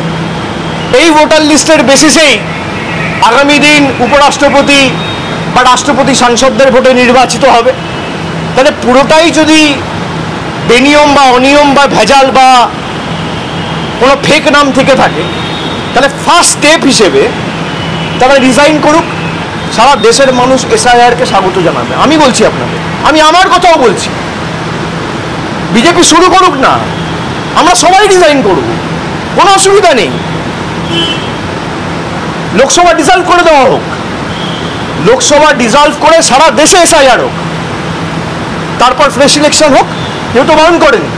এই ভোটার লিস্টের বেসিসেই আগামী দিন উপরাষ্ট্রপতি বা রাষ্ট্রপতি সাংসদদের ভোটে নির্বাচিত হবে। তাহলে পুরোটাই যদি বেনিয়ম বা অনিয়ম বা ভেজাল বা কোনো ফেক নাম থেকে থাকে তাহলে ফার্স্ট স্টেপ হিসেবে তারা রিজাইন করুক, সারা দেশের মানুষ এসআইআরকে স্বাগত জানাবে। আমি বলছি আপনাদের, আমি আমার কথাও বলছি, বিজেপি শুরু করুক না, আমরা সবাই রিজাইন করব, কোনো অসুবিধা নেই। লোকসভা ডিসলভ করে দেওয়া হোক, লোকসভা ডিসলভ করে সারা দেশে এসআইআর হোক, তারপর ফ্রেশ ইলেকশন হোক, কেউ তো বারণ করেনি।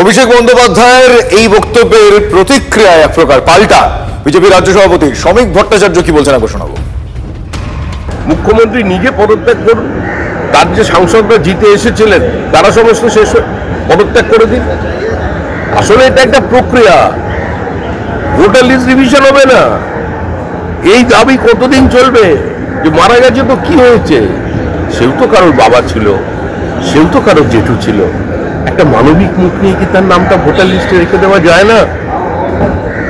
অভিষেক বন্দ্যোপাধ্যায়ের এই বক্তব্যের প্রতিক্রিয়ায় এক প্রকার পাল্টা বিজেপি রাজ্য সভাপতি শ্রমিক ভট্টাচার্য কি বলছেন একবার শোনাবো। মুখ্যমন্ত্রী নিজে পদত্যাগ করুন, তার যে সাংসদরা জিতে এসেছিলেন তারা সমস্ত শেষ পদত্যাগ করে দিন। আসলে এটা একটা প্রক্রিয়া, ভোটার লিস্ট রিভিশন হবে না। এই দাবি কতদিন চলবে যে মারা গেছে তো কি হয়েছে, সেও তো কারোর বাবা ছিল, সেও তো কারোর জেঠু ছিল, একটা মানবিক মুখ নিয়ে কি তার নামটা ভোটার লিস্টে রেখে দেওয়া যায় না?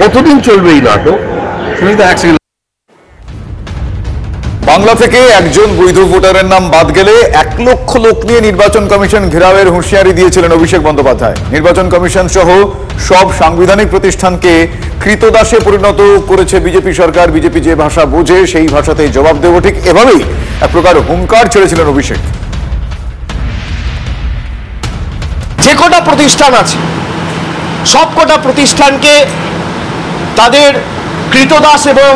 কতদিন চলবে এই নাটক? বাংলা থেকে একজন বৈধ ভোটারের নাম বাদ গেলে 1 লক্ষ লোক নিয়ে নির্বাচন কমিশন ঘেরাওয়ের হুঁশিয়ারি দিয়েছিলেন অভিষেক বন্দ্যোপাধ্যায়। নির্বাচন কমিশন সহ সব সাংবিধানিক প্রতিষ্ঠানকে কৃতদাসে পরিণত করেছে বিজেপি সরকার। বিজেপি যে ভাষা বোঝে সেই ভাষাতেই জবাব দেব, ঠিক এভাবেই এক প্রকার হুঙ্কার ছেড়েছিলেন অভিষেক। যে কটা প্রতিষ্ঠান আছে সব কটা প্রতিষ্ঠানকে তাদের কৃতদাস এবং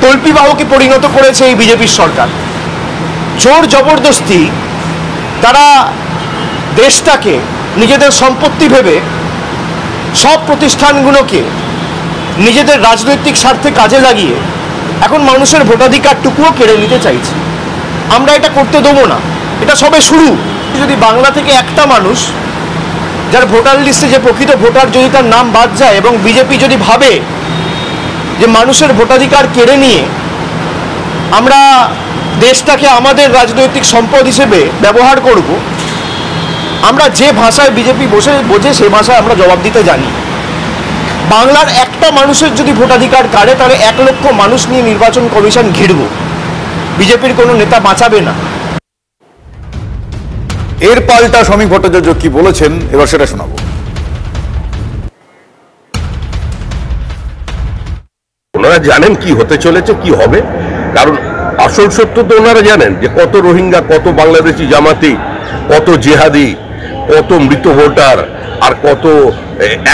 তল্পিবাহকে পরিণত করেছে এই বিজেপির সরকার। জোর জবরদস্তি তারা দেশটাকে নিজেদের সম্পত্তি ভেবে সব প্রতিষ্ঠানগুলোকে নিজেদের রাজনৈতিক স্বার্থে কাজে লাগিয়ে এখন মানুষের ভোটাধিকারটুকুও কেড়ে নিতে চাইছে। আমরা এটা করতে দেবো না, এটা সবে শুরু। যদি বাংলা থেকে একটা মানুষ যার ভোটার লিস্টে যে প্রকৃত ভোটার যদি তার নাম বাদ যায় এবং বিজেপি যদি ভাবে যে মানুষের ভোটাধিকার কেড়ে নিয়ে আমরা দেশটাকে আমাদের রাজনৈতিক সম্পদ হিসেবে ব্যবহার করব, আমরা যে ভাষায় বিজেপি বোঝে সেই ভাষায় আমরা জবাব দিতে জানি। বাংলার একটা মানুষের যদি ভোটাধিকার কাড়ে তাহলে 1 লক্ষ মানুষ নিয়ে নির্বাচন কমিশন ঘিরব, বিজেপির কোনো নেতা বাঁচাবে না। এর পাল্টা সমীক ভট্টাচার্য কি বলেছেন এবার সেটা শোনাবো। ওনারা জানেন কি হতে চলেছে, কি হবে, কারণ আসল সত্য তো ওনারা জানেন যে কত রোহিঙ্গা, কত বাংলাদেশি জামাতি, কত জেহাদি, কত মৃত ভোটার, আর কত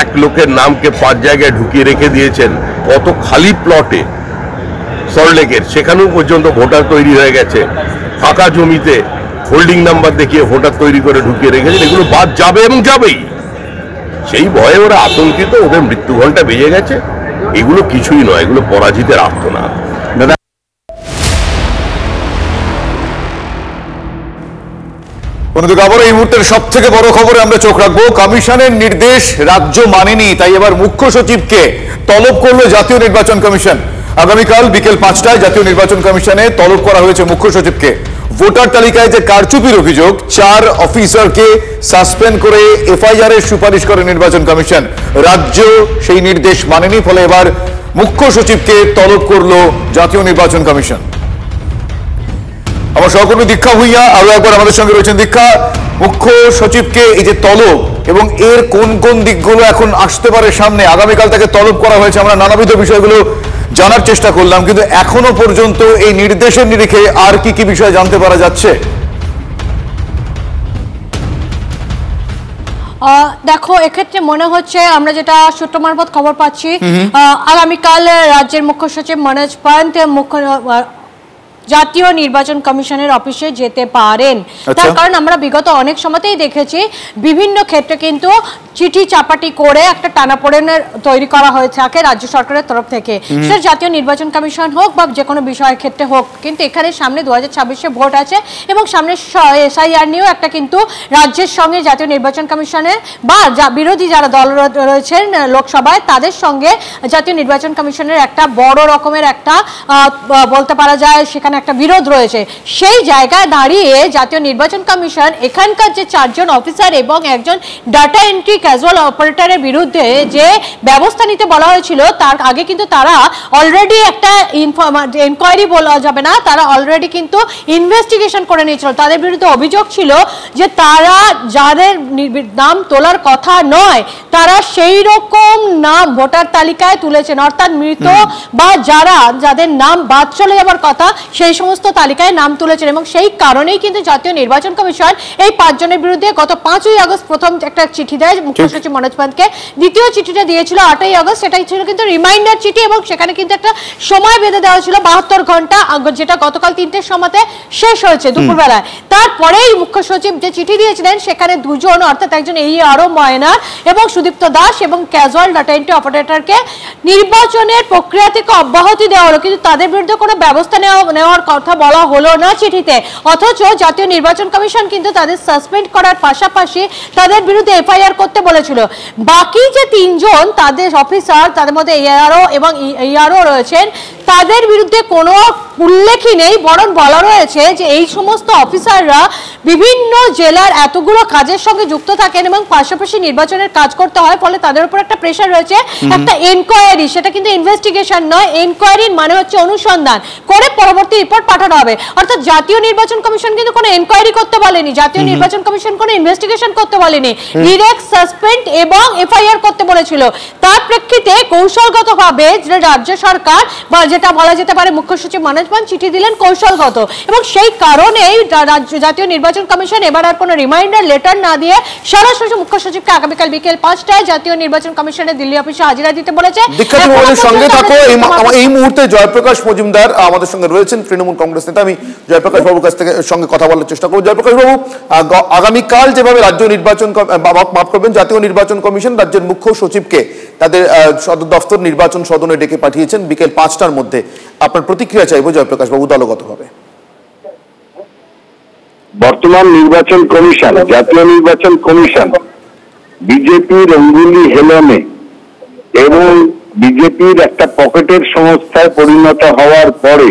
এক লোকের নামকে 5 জায়গায় ঢুকিয়ে রেখে দিয়েছেন, কত খালি প্লটে সল্টলেকের সেখানেও পর্যন্ত ভোটার তৈরি হয়ে গেছে, ফাঁকা জমিতে হোল্ডিং নাম্বার দেখিয়ে ভোটার তৈরি করে ঢুকিয়ে রেখেছেন। এগুলো বাদ যাবে এবং যাবেই, সেই ভয়ে ওরা আতঙ্কিত, ওদের মৃত্যু ঘন্টা বেজে গেছে। এগুলো কিছুই নয়, এগুলো পরাজিতের আর্তনাদ। অন্যদিকে আবার এই মুহূর্তের সব থেকে বড় খবরে আমরা চোখ রাখবো। কমিশনের নির্দেশ রাজ্য মানেনি, তাই এবার মুখ্য সচিবকে তলব করলো জাতীয় নির্বাচন কমিশন। আগামীকাল বিকেল 5টায় জাতীয় নির্বাচন কমিশনে তলব করা হয়েছে মুখ্য সচিবকে। ভোটার তালিকায় যে কারচুপির অভিযোগ, 4 অফিসারকে সাসপেন্ড করে এফআইআর এর সুপারিশ করে নির্বাচন কমিশন। রাজ্য সেই নির্দেশ মানেনি, ফলে এবার মুখ্য সচিবকে তলব করলো জাতীয় নির্বাচন কমিশন। আমার সহকর্মী দীক্ষা ভুইয়া আরো একবার আমাদের সঙ্গে রয়েছেন। দীক্ষা, মুখ্য সচিবকে এই যে তলব এবং এর কোন কোন দিকগুলো এখন আসতে পারে সামনে, আগামীকাল তাকে তলব করা হয়েছে, আমরা নানাবিধ বিষয়গুলো জানার চেষ্টা করলাম, কিন্তু এখনো পর্যন্ত এই নির্দেশের নিরিখে আর কি কি বিষয় জানতে পারা যাচ্ছে? দেখো, এক্ষেত্রে মনে হচ্ছে আমরা যেটা সূত্র মারফত খবর পাচ্ছি, আগামীকাল রাজ্যের মুখ্য সচিব মনোজ পান্ত জাতীয় নির্বাচন কমিশনের অফিসে যেতে পারেন। তার কারণ আমরা বিগত অনেক সময়তেই দেখেছি বিভিন্ন ক্ষেত্রে কিন্তু চিঠি চাপাটি করে একটা টানাপোড়েনের তৈরি করা হয়ে থাকে রাজ্য সরকারের তরফ থেকে, সেটা জাতীয় নির্বাচন কমিশন হোক বা যে কোনো বিষয়ের ক্ষেত্রে হোক। কিন্তু এখানে সামনে 2026-এ ভোট আছে এবং সামনে এসআইআর নিয়েও একটা কিন্তু রাজ্যের সঙ্গে জাতীয় নির্বাচন কমিশনের বা বিরোধী যারা দল রয়েছেন লোকসভায় তাদের সঙ্গে জাতীয় নির্বাচন কমিশনের একটা বড় রকমের একটা বলতে পারা যায় সেখানে একটা বিরোধ রয়েছে। সেই জায়গায় দাঁড়িয়ে জাতীয় নির্বাচন কমিশন এখানকার যে 4 জন অফিসার এবং একজন ডাটা এন্ট্রি ক্যাজুয়াল অপারেটরের বিরুদ্ধে যে ব্যবস্থা নিতে বলা হয়েছিল, তার আগে কিন্তু তারা অলরেডি একটা ইনকোয়ারি বলা যাবে না, তারা অলরেডি কিন্তু ইনভেস্টিগেশন করে নিয়েছিল। তাদের বিরুদ্ধে অভিযোগ ছিল যে তারা যাদের নাম তোলার কথা নয় তারা সেই রকম নাম ভোটার তালিকায় তুলেছেন, অর্থাৎ মৃত বা যাদের নাম বাদ চলে যাবার কথা সেই সমস্ত তালিকায় নাম তুলেছেন। এবং সেই কারণেই কিন্তু জাতীয় নির্বাচন কমিশন এই 5 জনের বিরুদ্ধে গত 5ই আগস্ট প্রথম একটা চিঠি দেয় মুখ্য সচিব মনোজ পান্তকে। দ্বিতীয় চিঠিটা দিয়েছিল 8ই আগস্ট, সেটাই ছিল কিন্তু রিমাইন্ডার চিঠি এবং সেখানে কিন্তু একটা সময় বেঁধে দেওয়া ছিল 72 ঘন্টা, যেটা গতকাল 3টের সময়তে শেষ হয়েছে দুপুরবেলায়। তারপরেই মুখ্য সচিব যে চিঠি দিয়েছিলেন সেখানে 2 জন অর্থাৎ একজন ARO ময়নার এবং সুদীপ্ত দাস এবং ক্যাজুয়াল ডাটা এন্ট্রি অপারেটরকে নির্বাচনের প্রক্রিয়া থেকে অব্যাহতি দেওয়া হলো, কিন্তু তাদের বিরুদ্ধে কোনো ব্যবস্থা নেওয়ার কথা বলা হলো না চিঠিতে। অথচ জাতীয় নির্বাচন কমিশন কিন্তু তাদের সাসপেন্ড করার পাশাপাশি তাদের বিরুদ্ধে এফআইআর করতে বলেছিল। বাকি যে 3 জন তাদের অফিসার, তাদের মধ্যে ARO এবং ARO রয়েছেন, তাদের বিরুদ্ধে কোনো উল্লেখই নেই, বরং বলা রয়েছে যে এই সমস্ত অফিসাররা বিভিন্ন জেলার এতগুলো কাজের সঙ্গে যুক্ত থাকেন এবং পাশাপাশি নির্বাচনের কাজ করতে হয়, ফলে তাদের উপর একটা প্রেশার রয়েছে। একটা এনকোয়ারি, সেটা কিন্তু ইনভেস্টিগেশন নয়, এনকোয়ারির মানে হচ্ছে অনুসন্ধান করে পরবর্তী রিপোর্ট পাঠানো হবে। অর্থাৎ জাতীয় নির্বাচন কমিশন কিন্তু কোনো এনকোয়ারি করতে বলেনি, জাতীয় নির্বাচন কমিশন কোনো ইনভেস্টিগেশন করতে বলেনি, ডিরেক্ট সাসপেন্ড এবং এফআইআর করতে বলেছিল। তার প্রেক্ষিতে কৌশলগতভাবে যে রাজ্য সরকার বা যে যেটা বলা যেতে পারে মুখ্য সচিব মনোজ পান চিঠি দিলেন কৌশলগত, এবং সেই কারণেই জাতীয় নির্বাচন কমিশন এবার আর কোনো রিমাইন্ডার লেটার না দিয়ে সরাসরি মুখ্য সচিবকে আগামীকাল বিকেল 5টায় জাতীয় নির্বাচন কমিশনের দিল্লি অফিসে হাজিরা দিতে বলেছে। সঙ্গে থাকো, এই মুহূর্তে জয়প্রকাশ মজুমদার আমাদের সঙ্গে রয়েছেন, তৃণমূল কংগ্রেস নেতা। আমি জয়প্রকাশ বাবুর কাছ থেকে সঙ্গে কথা বলার চেষ্টা করব। জয়প্রকাশ বাবু, আগামীকাল যেভাবে জাতীয় নির্বাচন কমিশন রাজ্যের মুখ্য সচিবকে তাদের সদর দফতর নির্বাচন সদনে ডেকে পাঠিয়েছেন বিকেল 5টার মধ্যে, আপনার প্রতিক্রিয়া চাইবো জয়প্রকাশ বাবু দলগতভাবে। বর্তমান নির্বাচন কমিশন, জাতীয় নির্বাচন কমিশন বিজেপির অঙ্গুলি হেলনে এবং বিজেপির একটা পকেটের সংস্থায় পরিণত হওয়ার পরে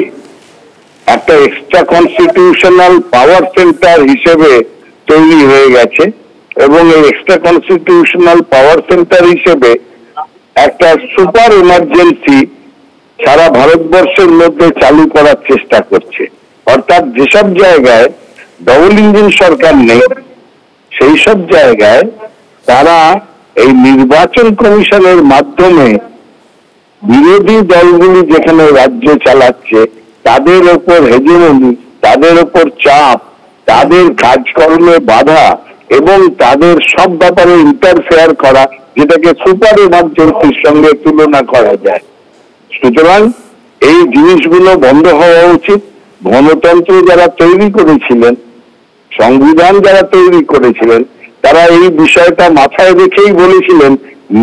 একটা এক্সট্রা কনস্টিটিউশনাল পাওয়ার সেন্টার হিসেবে তৈরি হয়ে গেছে, এবং এই এক্সট্রা কনস্টিটিউশনাল পাওয়ার সেন্টার হিসেবে একটা সুপার এমার্জেন্সি সারা ভারতবর্ষের মধ্যে চালু করার চেষ্টা করছে। অর্থাৎ যেসব জায়গায় ডবল ইঞ্জিন সরকার নেই সেই সব জায়গায় তারা এই নির্বাচন কমিশনের মাধ্যমে বিরোধী দলগুলি যেখানে রাজ্য চালাচ্ছে তাদের ওপর হেজেমনি, তাদের ওপর চাপ, তাদের কাজকর্মে বাধা এবং তাদের সব ব্যাপারে ইন্টারফেয়ার করা, যেটাকে সুপার এমার্জেন্সির সঙ্গে তুলনা করা যায়। সুতরাং এই জিনিসগুলো বন্ধ হওয়া উচিত। গণতন্ত্র যারা তৈরি করেছিলেন, সংবিধান যারা তৈরি করেছিলেন, তারা এই বিষয়টা মাথায় রেখেই বলেছিলেন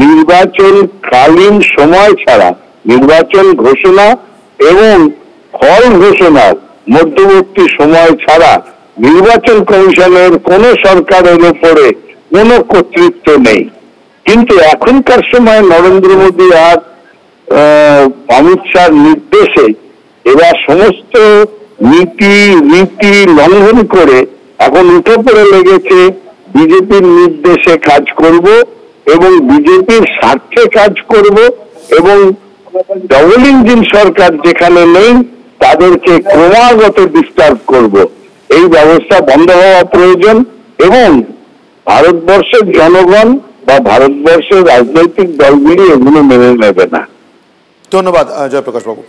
নির্বাচনকালীন সময় ছাড়া, নির্বাচন ঘোষণা এবং ফল ঘোষণার মধ্যবর্তী সময় ছাড়া নির্বাচন কমিশনের কোন সরকারের উপরে কোনো কর্তৃত্ব নেই। কিন্তু এখনকার সময় নরেন্দ্র মোদী আর অমিত শাহর নির্দেশে এরা সমস্ত নীতি রীতি লঙ্ঘন করে এখন উঠে পড়ে লেগেছে বিজেপির নির্দেশে কাজ করব এবং বিজেপির স্বার্থে কাজ করব, এবং ডবল ইঞ্জিন সরকার যেখানে নেই তাদেরকে ক্রমাগত ডিস্টার্ব করব। এই ব্যবস্থা বন্ধ হওয়া প্রয়োজন এবং ভারতবর্ষের জনগণ বা ভারতবর্ষের রাজনৈতিক দলগুলি এগুলো মেনে নেবে না। ধন্যবাদ জয়প্রকাশ বাবু।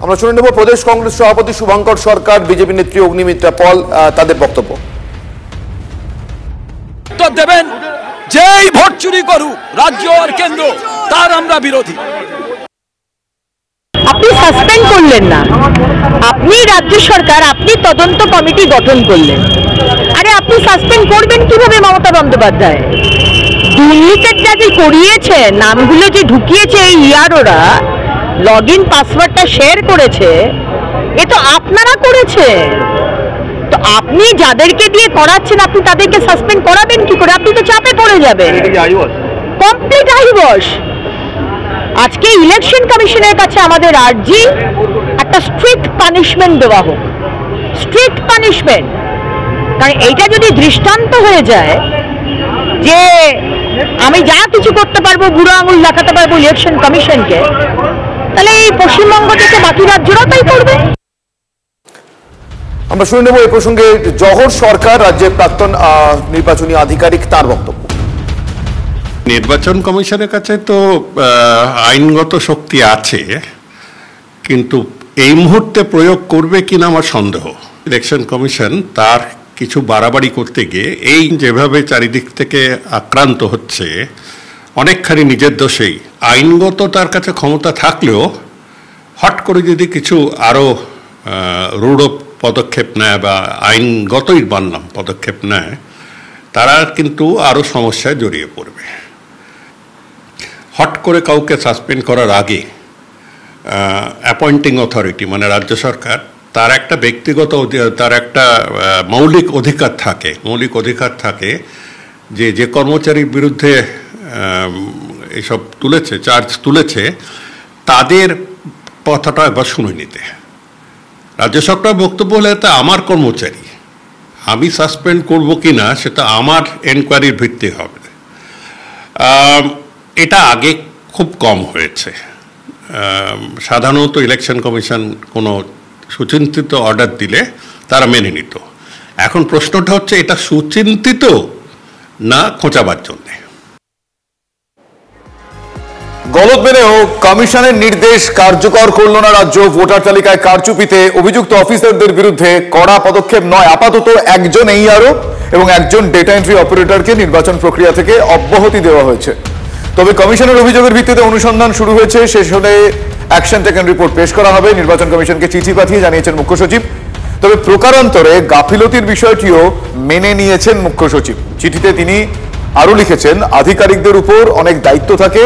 আমরা শুনে নেব প্রদেশ কংগ্রেস সভাপতি শুভঙ্কর সরকার, বিজেপি নেত্রী অগ্নিমিত্রা পল, তাদের বক্তব্য। দেবেন যেই ভোট চুরি করুক রাজ্য আর কেন্দ্র, তার আমরা বিরোধী। আপনি সাসপেন্ড করলেন না, আপনি রাজ্য সরকার, আপনি তদন্ত কমিটি গঠন করলেন। আরে আপনি সাসপেন্ড করবেন কিভাবে মমতা বন্দ্যোপাধ্যায়? দুর্নীতিটা যে করিয়েছে, নামগুলো যে ঢুকিয়েছে এই ইয়ারোরা, লগ ইন পাসওয়ার্ডটা শেয়ার করেছে, এ তো আপনারা করেছে। তো আপনি যাদেরকে দিয়ে করাচ্ছেন আপনি তাদেরকে সাসপেন্ড করাবেন কি করে? আপনি তো চাপে পড়ে যাবেন, কমপ্লিট আইওয়াশ। আজকে ইলেকশন কমিশনের কাছে আমাদের আর্জি একটা স্ট্রিক্ট পানিশমেন্ট দেওয়া হোক, স্ট্রিক্ট পানিশমেন্ট। কারণ এইটা যদি দৃষ্টান্ত হয়ে যায় যে আমি যা কিছু করতে পারবো, বুড়ো আঙুল দেখাতে পারবো ইলেকশন কমিশনকে, তাহলে এই পশ্চিমবঙ্গ থেকে বাকি রাজ্যরাও তাই করবে। আমরা শুনে নেব এই প্রসঙ্গে জহর সরকার, রাজ্যের প্রাক্তন নির্বাচনী আধিকারিক, তার বক্তব্য। নির্বাচন কমিশনের কাছে তো আইনগত শক্তি আছে, কিন্তু এই মুহূর্তে প্রয়োগ করবে কিনা আমার সন্দেহ। ইলেকশন কমিশন তার কিছু বাড়াবাড়ি করতে গিয়ে এই যেভাবে চারিদিক থেকে আক্রান্ত হচ্ছে, অনেকখানি নিজের দোষেই। আইনগত তার কাছে ক্ষমতা থাকলেও হট করে যদি কিছু আরও রূঢ় পদক্ষেপ নেয় বা আইনগতই বানলাম পদক্ষেপ নেয়, তারা কিন্তু আরও সমস্যায় জড়িয়ে পড়বে। হট করে কাউকে সাসপেন্ড করার আগে অ্যাপয়েন্টিং অথরিটি মানে রাজ্য সরকার, তার একটা ব্যক্তিগত তার একটা মৌলিক অধিকার থাকে যে যে কর্মচারীর বিরুদ্ধে এসব চার্জ তুলেছে তাদের কথাটা একবার শুনে নিতে। রাজ্য সরকার বক্তব্য হলে তা আমার কর্মচারী, আমি সাসপেন্ড করব কি না সেটা আমার এনকোয়ারির ভিত্তি হবে। এটা আগে খুব কম হয়েছে। সাধারণত ইলেকশন কমিশন কোনো সুচিন্তিত অর্ডার দিলে তারা মেনে নিত। এখন প্রশ্নটা হচ্ছে এটা সুচিন্তিত না খোঁচাবার জন্যে। গলদ মেনেও কমিশনের নির্দেশ কার্যকর করল না রাজ্য। ভোটার তালিকায় কারচুপিতে অভিযুক্ত অফিসারদের বিরুদ্ধে কড়া পদক্ষেপ নয়, আপাতত একজন ARO এবং একজন ডেটা এন্ট্রি অপারেটরকে নির্বাচন প্রক্রিয়া থেকে অব্যাহতি দেওয়া হয়েছে। তবে কমিশনের অভিযোগের ভিত্তিতে অনুসন্ধান শুরু হয়েছে। শেষ হলে অ্যাকশন টেকেন রিপোর্ট পেশ করা হবে। নির্বাচন কমিশনকে চিঠি পাঠিয়ে জানিয়েছেন মুখ্য সচিব। তবে প্রকারান্তরে গাফিলতির বিষয়টিও মেনে নিয়েছেন মুখ্য সচিব। চিঠিতে তিনি আরো লিখেছেন, আধিকারিকদের উপর অনেক দায়িত্ব থাকে,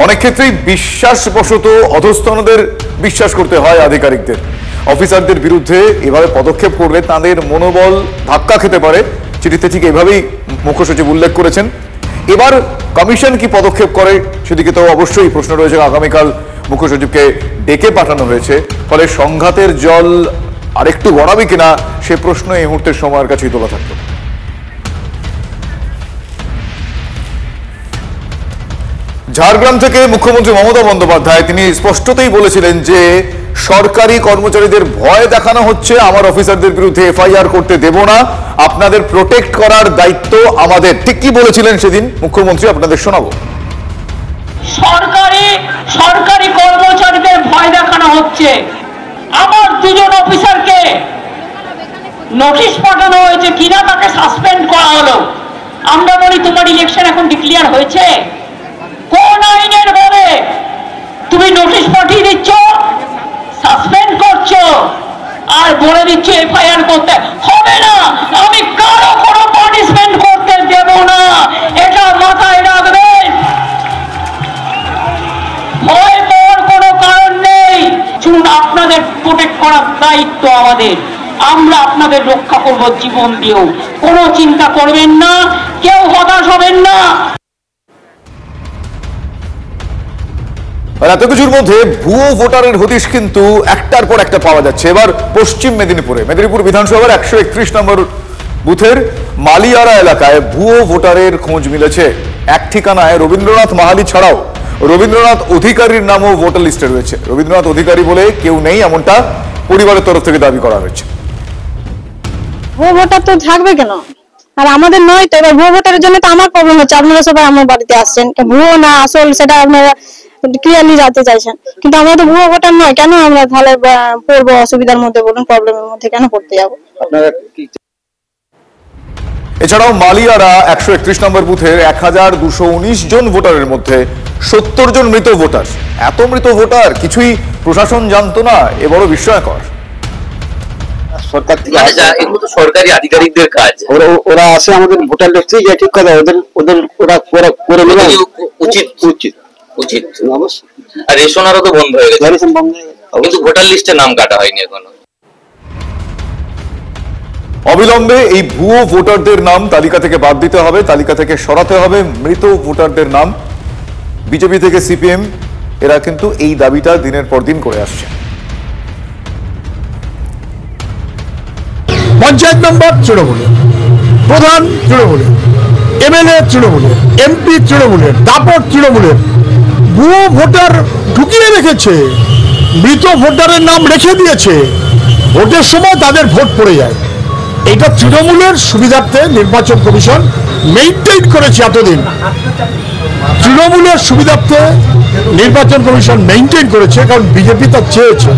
অনেক ক্ষেত্রেই বিশ্বাসবশত অধস্তনদের বিশ্বাস করতে হয় আধিকারিকদের। অফিসারদের বিরুদ্ধে এভাবে পদক্ষেপ করলে তাদের মনোবল ধাক্কা খেতে পারে। চিঠিতে ঠিক এভাবেই মুখ্য সচিব উল্লেখ করেছেন। এবার কমিশন কি পদক্ষেপ করে সেদিকে তো অবশ্যই প্রশ্ন রয়েছে। আগামীকাল মুখ্য সচিবকে ডেকে পাঠানো হয়েছে, ফলে সংঘাতের জল আরেকটু গড়াবে কিনা সে প্রশ্ন এই মুহূর্তের সময়ের কাছেই তোলা থাকলো। ঝাড়গ্রাম থেকে মুখ্যমন্ত্রী মমতা বন্দ্যোপাধ্যায় তিনি স্পষ্টতই বলেছিলেন যে সরকারি কর্মচারীদের ভয় দেখানো হচ্ছে, আমার অফিসারদের বিরুদ্ধে FIR করতে দেব না, আপনাদের প্রোটেক্ট করার দায়িত্ব আমাদের। ঠিক কি বলেছিলেন সেদিন মুখ্যমন্ত্রী, আপনাদের শোনাবো। সরকারি কর্মচারীদের ভয় দেখানো হচ্ছে, আমার দুজন অফিসারকে নোটিশ পাঠানো হয়েছে, কিনা তাকে সাসপেন্ড করা হলো। আমরা বলি তোমার ইলেকশন এখন ডিক্লেয়ার হয়েছে, কোন আইনের বলে তুমি নোটিশ পাঠিয়ে দিচ্ছ, সাসপেন্ড করছো, আর বলে দিচ্ছ FIR করতে হবে না। আমি কারো কোনো পানিশমেন্ট করতে দেব না, এটা মাথায় রাখবেন। ভয় পাওয়ার কোনো কারণ নেই। শুনুন, আপনাদের প্রোটেক্ট করার দায়িত্ব আমাদের, আমরা আপনাদের রক্ষা করব জীবন দিয়েও। কোনো চিন্তা করবেন না, কেউ হতাশ হবেন না। আর এত কিছুর মধ্যে ভুয়ো ভোটারের হদিশ কিন্তু একটার পর একটা পাওয়া যাচ্ছে। এবার পশ্চিম মেদিনীপুর বিধানসভার 131 নম্বর বুথের মালিয়ারা এলাকায় ভুয়ো ভোটারের খোঁজ মিলেছে। এক ঠিকানায় রবীন্দ্রনাথ মাহালি ছাড়াও রবীন্দ্রনাথ অধিকারীর নামও ভোটার লিস্টে রয়েছে। রবীন্দ্রনাথ অধিকারী বলে কেউ নেই, এমনটা পরিবারের তরফ থেকে দাবি করা হয়েছে। ভুয়ো ভোটার তো থাকবে কেন, আর আমাদের নয় তো। এবার ভুয়ো ভোটারের জন্য তো আমার প্রবলেম হচ্ছে। আপনারা সবাই আমার বাড়িতে আসছেন, ভুয়ো না আসল সেটা আপনারা ক্লিয়ারলি জানতে চাইছেন, কিন্তু আমরা তো ভুয়ো ভোটার নয়। কেন আমরা তাহলে পড়বো অসুবিধার মধ্যে, বলুন, প্রবলেমের মধ্যে কেন পড়তে যাবো? এছাড়াও মালিয়ারা 131 নম্বর বুথের 1219 জন ভোটারের মধ্যে 70 জন মৃত ভোটার। এত মৃত ভোটার কিছুই প্রশাসন জানতো না, এ বড় বিস্ময়কর। সরকার থেকে এগুলো তো সরকারি আধিকারিকদের কাজ, ওরা আসে আমাদের ভোটার লিস্টে, যে ঠিক কথা ওদের ওরা করে নেওয়া উচিত উচিত উচিত অবশ্যই। আর রেশনারও তো বন্ধ হয়ে গেছে, কিন্তু ভোটার লিস্টে নাম কাটা হয়নি এখনো। অবিলম্বে এই ভুয়ো ভোটারদের নাম তালিকা থেকে বাদ দিতে হবে, তালিকা থেকে সরাতে হবে মৃত ভোটারদের নাম। বিজেপি থেকে CPM এরা কিন্তু এই দাবিটা দিনের পর দিন করে আসছে। পঞ্চায়েত মেম্বার তৃণমূলের, প্রধান তৃণমূলের, MLA তৃণমূলের, MP তৃণমূলের, দাপট তৃণমূলের। ভুয়ো ভোটার ঢুকিয়ে রেখেছে, মৃত ভোটারের নাম রেখে দিয়েছে, ভোটের সময় তাদের ভোট পড়ে যায়। এটা তৃণমূলের সুবিধার্থে নির্বাচন কমিশন মেইনটেইন করেছে এতদিন। তৃণমূলের সুবিধার্থে নির্বাচন কমিশন মেইনটেইন করেছে, কারণ বিজেপি তা চেয়েছে।